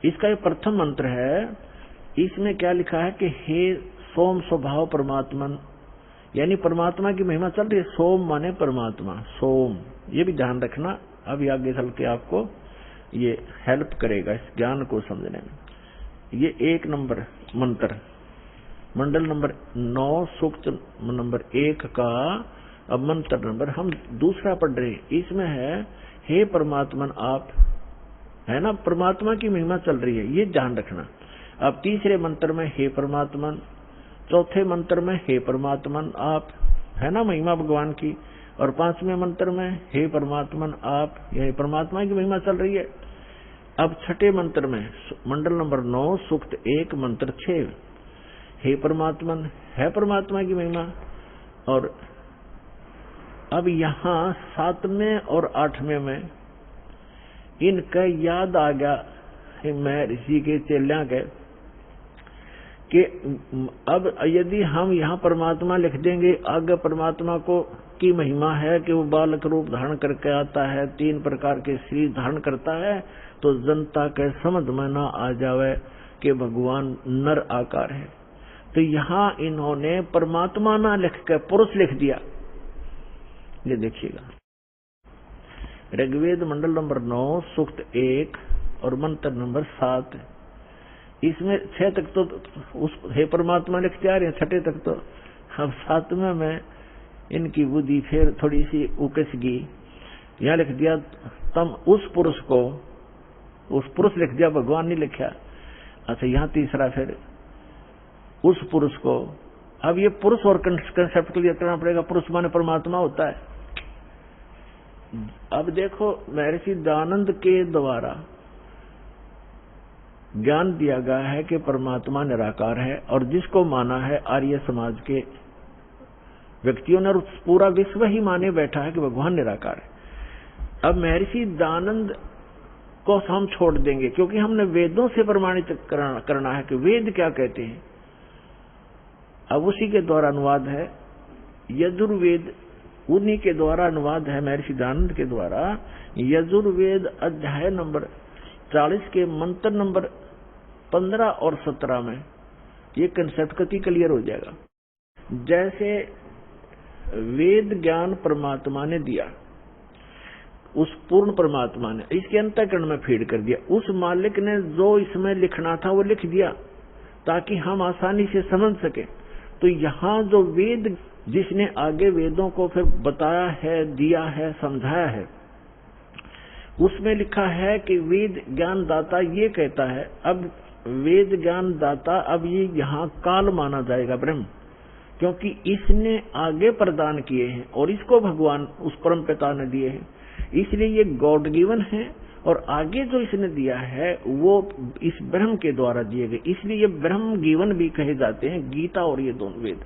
इसका ये प्रथम मंत्र है। इसमें क्या लिखा है कि हे सोम स्वभाव परमात्मन, यानी परमात्मा की महिमा चल रही है। सोम माने परमात्मा, सोम, ये भी ध्यान रखना। अभी आगे चल के आपको ये हेल्प करेगा इस ज्ञान को समझने में। ये 1 नंबर मंत्र, मंडल नंबर 9 सूक्त नंबर 1 का अब मंत्र नंबर हम दूसरा पढ़ रहे हैं। इसमें है हे परमात्मन आप, है ना, परमात्मा की महिमा चल रही है, ये ध्यान रखना। अब तीसरे मंत्र में हे परमात्मन, चौथे मंत्र में हे परमात्मन आप, है ना, महिमा भगवान की। और 5वें मंत्र में हे परमात्मन आप, यही परमात्मा की महिमा चल रही है। अब छठे मंत्र में मंडल नंबर 9 सूक्त 1 मंत्र 6, हे परमात्मन, है परमात्मा की महिमा। और अब यहाँ 7वें और 8वें में इनका याद आ गया मैं ऋषि के चेलियां के कि अब यदि हम यहाँ परमात्मा लिख देंगे, आगे परमात्मा को की महिमा है कि वो बालक रूप धारण करके आता है, 3 प्रकार के शरीर धारण करता है, तो जनता के समझ में ना आ जावे कि भगवान नर आकार है। तो यहाँ इन्होंने परमात्मा ना लिख कर पुरुष लिख दिया। ये देखिएगा, ऋग्वेद मंडल नंबर 9 सूक्त 1 और मंत्र नंबर 7, इसमें 6 तक तो उस हे परमात्मा लिखते आ रहे हैं, 6 तक तो। अब 7वें में इनकी बुद्धि फिर थोड़ी सी उकस गई, यहाँ लिख दिया तम उस पुरुष को, उस पुरुष लिख दिया, भगवान नहीं लिखा। अच्छा, यहाँ तीसरा फिर उस पुरुष को। अब ये पुरुष और कंसेप्ट क्लियर करना पड़ेगा, पुरुष माने परमात्मा होता है। अब देखो, महर्षि दयानंद के द्वारा ज्ञान दिया गया है कि परमात्मा निराकार है, और जिसको माना है आर्य समाज के व्यक्तियों ने, और पूरा विश्व ही माने बैठा है कि भगवान निराकार है। अब महर्षि दयानंद को हम छोड़ देंगे, क्योंकि हमने वेदों से प्रमाणित करना है कि वेद क्या कहते हैं। अब उसी के द्वारा अनुवाद है यजुर्वेद, उन्हीं के द्वारा अनुवाद है महर्षि दयानंद के द्वारा। यजुर्वेद अध्याय नंबर 40 के मंत्र नंबर 15 और 17 में ये कंसेप्ट कति क्लियर हो जाएगा। जैसे वेद ज्ञान परमात्मा ने दिया, उस पूर्ण परमात्मा ने इसके अंतःकरण में फीड कर दिया, उस मालिक ने जो इसमें लिखना था वो लिख दिया ताकि हम आसानी से समझ सके। तो यहाँ जो वेद जिसने आगे वेदों को फिर बताया है, दिया है, समझाया है, उसमें लिखा है कि वेद ज्ञान दाता ये कहता है। अब वेद ज्ञान दाता, अब ये यहाँ काल माना जाएगा ब्रह्म, क्योंकि इसने आगे प्रदान किए हैं और इसको भगवान उस परम पिता ने दिए हैं, इसलिए ये गॉड गिवन है। और आगे जो इसने दिया है वो इस ब्रह्म के द्वारा दिए गए, इसलिए ये ब्रह्म गिवन भी कहे जाते हैं, गीता और ये दोनों वेद।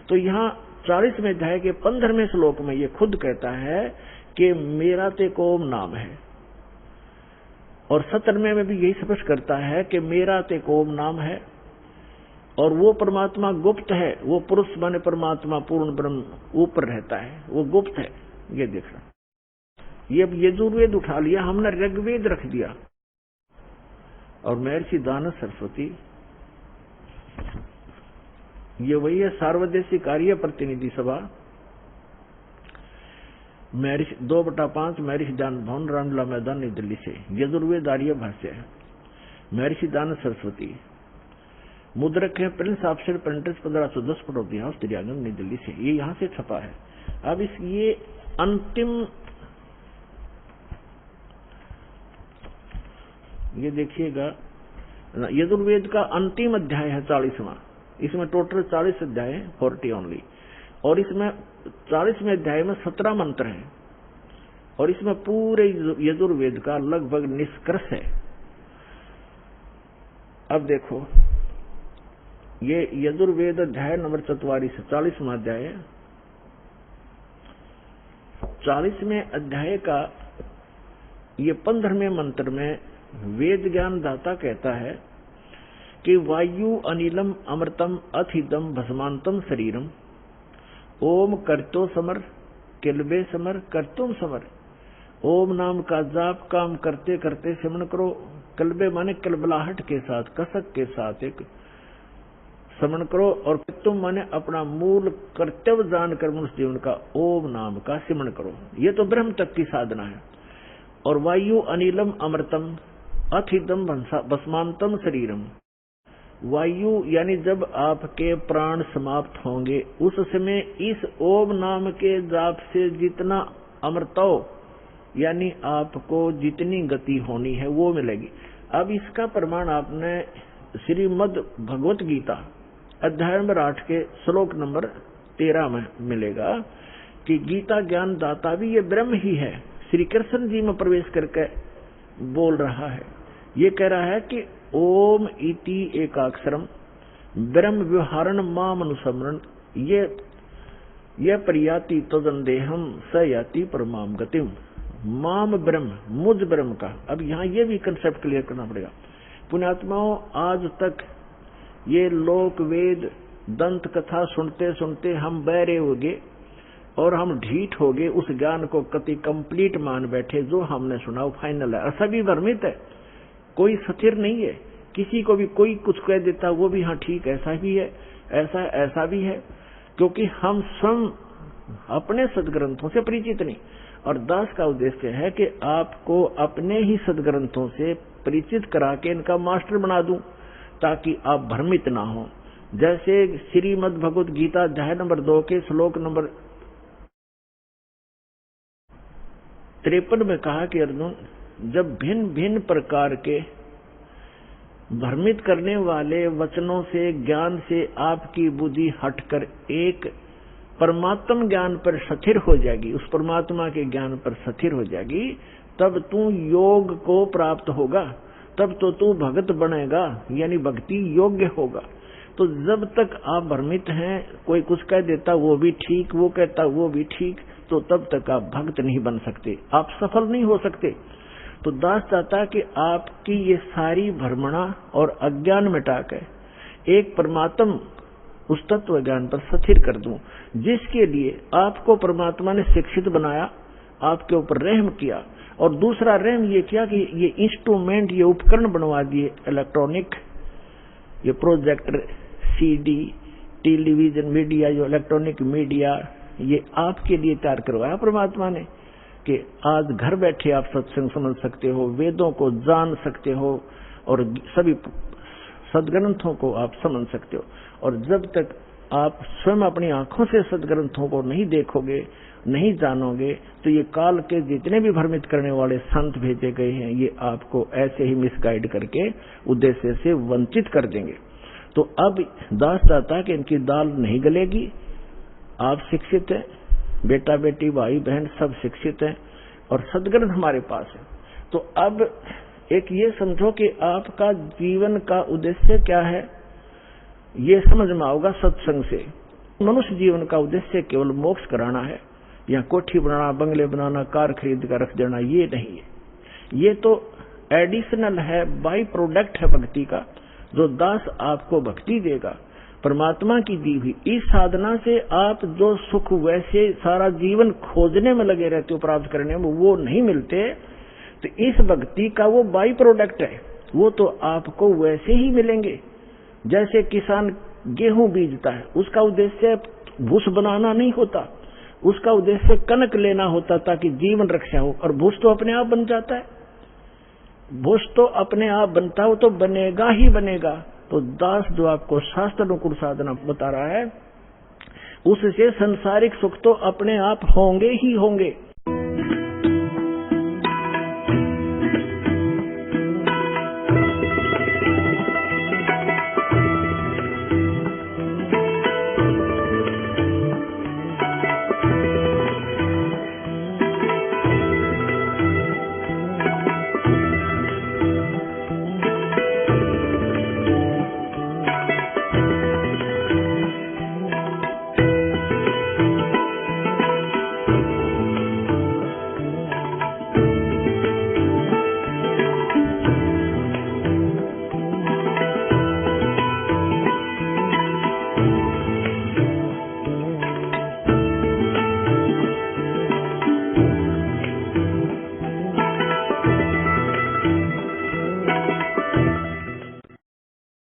तो यहाँ 40वें अध्याय के 15वें श्लोक में ये खुद कहता है कि मेरा ते कोम नाम है, और 17वें में भी यही स्पष्ट करता है कि मेरा ते कोम नाम है। और वो परमात्मा गुप्त है, वो पुरुष माने परमात्मा पूर्ण ब्रह्म ऊपर रहता है, वो गुप्त है। ये देखना, ये अब यजुर्वेद उठा लिया हमने, ऋग्वेद रख दिया। और महर्षि दयानंद सरस्वती, ये वही है सार्वदेशिक कार्य प्रतिनिधि सभा, महर्षि 2/5 महर्षि दयानंद भवन, रामलीला मैदान, नई दिल्ली से। यजुर्वेद आर्य भाष्य है, महर्षि दयानंद सरस्वती, मुद्रक है Prince officer printers 1510 Pataudi House, Daryaganj, New Delhi से। ये यहाँ से छपा है। अब इस ये अंतिम, ये देखिएगा, यजुर्वेद का अंतिम अध्याय है 40वां। इसमें टोटल 40 अध्याय है, 40 ओनली। और इसमें 40वें अध्याय में 17 मंत्र हैं, और इसमें पूरे यजुर्वेद का लगभग निष्कर्ष है। अब देखो, ये यजुर्वेद अध्याय नंबर 44, 40वां अध्याय है। 40वें अध्याय का ये 15वें मंत्र में वेद ज्ञान दाता कहता है कि वायु अनिलम अमृतम अथिदम भस्मांतम शरीरम ओम करतो समर किलबे समर करतुम समर। ओम नाम का जाप काम करते करते सिमरण करो, कलबे माने कलबलाहट के साथ, कसक के साथ एक स्मरण करो। और तुम माने अपना मूल कर्तव्य जानकर मनुष्य जीवन का ओम नाम का सिमरण करो। ये तो ब्रह्म तक की साधना है। और वायु अनिलम अमृतम अथिदम भस्मांतम शरीरम, वायु यानी जब आपके प्राण समाप्त होंगे उस समय इस ओम नाम के जाप से जितना अमृतो यानी आपको जितनी गति होनी है वो मिलेगी। अब इसका प्रमाण आपने श्रीमद् भगवत गीता अध्याय नंबर 8 के श्लोक नंबर 13 में मिलेगा कि गीता ज्ञान दाता भी ये ब्रह्म ही है। श्री कृष्ण जी में प्रवेश करके बोल रहा है, ये कह रहा है कि ओम इति एकाक्षरम ब्रह्म व्यवहारण माम अनुसमरण ये प्रयाति तदन देहम स याति परमाम गतिम। माम ब्रह्म, मुझ ब्रह्म का। अब यहाँ ये भी कंसेप्ट क्लियर करना पड़ेगा। पुण्यात्माओं, आज तक ये लोक वेद दंत कथा सुनते सुनते हम बहरे हो गए और हम ढीठ हो गए, उस ज्ञान को कति कंप्लीट मान बैठे। जो हमने सुना वो फाइनल है, सभी भ्रमित है, कोई स्थिर नहीं है। किसी को भी कोई कुछ कह देता वो भी हाँ ठीक ऐसा भी है, ऐसा भी है, क्योंकि हम स्वयं अपने सदग्रंथों से परिचित नहीं। और दास का उद्देश्य है कि आपको अपने ही सदग्रंथों से परिचित करा के इनका मास्टर बना दूं ताकि आप भ्रमित ना हो। जैसे श्रीमद् भगवत गीता अध्याय नंबर 2 के श्लोक नंबर 53 में कहा कि अर्जुन, जब भिन्न भिन्न प्रकार के भ्रमित करने वाले वचनों से ज्ञान से आपकी बुद्धि हटकर एक परमात्म ज्ञान पर स्थिर हो जाएगी, उस परमात्मा के ज्ञान पर स्थिर हो जाएगी, तब तू योग को प्राप्त होगा, तब तो तू भगत बनेगा, यानी भक्ति योग्य होगा। तो जब तक आप भ्रमित हैं, कोई कुछ कह देता वो भी ठीक, वो कहता वो भी ठीक, तो तब तक आप भक्त नहीं बन सकते, आप सफल नहीं हो सकते। तो दास चाहता है कि आपकी ये सारी भ्रमणा और अज्ञान मिटाकर एक परमात्म उस तत्व ज्ञान पर स्थिर कर दूं, जिसके लिए आपको परमात्मा ने शिक्षित बनाया, आपके ऊपर रहम किया। और दूसरा रहम ये किया कि ये इंस्ट्रूमेंट, ये उपकरण बनवा दिए इलेक्ट्रॉनिक, ये प्रोजेक्टर, सीडी, टेलीविजन मीडिया, जो इलेक्ट्रॉनिक मीडिया, ये आपके लिए तैयार करवाया परमात्मा ने कि आज घर बैठे आप सत्संग समझ सकते हो, वेदों को जान सकते हो और सभी सदग्रंथों को आप समझ सकते हो। और जब तक आप स्वयं अपनी आंखों से सदग्रंथों को नहीं देखोगे, नहीं जानोगे, तो ये काल के जितने भी भ्रमित करने वाले संत भेजे गए हैं, ये आपको ऐसे ही मिसगाइड करके उद्देश्य से वंचित कर देंगे। तो अब दास चाहता है कि इनकी दाल नहीं गलेगी। आप शिक्षित हैं, बेटा बेटी भाई बहन सब शिक्षित हैं और सदग्रंथ हमारे पास है। तो अब एक ये समझो कि आपका जीवन का उद्देश्य क्या है, ये समझ में आओगा सत्संग से। मनुष्य जीवन का उद्देश्य केवल मोक्ष कराना है, या कोठी बनाना, बंगले बनाना, कार खरीद कर रख देना, ये नहीं है। ये तो एडिशनल है, बाई प्रोडक्ट है भक्ति का, जो दास आपको भक्ति देगा परमात्मा की दी हुई। इस साधना से आप जो सुख वैसे सारा जीवन खोजने में लगे रहते हो, प्राप्त करने में, वो नहीं मिलते। तो इस भक्ति का वो बाई प्रोडक्ट है, वो तो आपको वैसे ही मिलेंगे। जैसे किसान गेहूं बीजता है, उसका उद्देश्य भूस बनाना नहीं होता, उसका उद्देश्य कनक लेना होता ताकि जीवन रक्षा हो। और भूस तो अपने आप बन जाता है, भूस तो अपने आप बनता हो तो बनेगा ही बनेगा। तो दास जो आपको शास्त्र अनुकूल साधना बता रहा है, उससे संसारिक सुख तो अपने आप होंगे ही होंगे।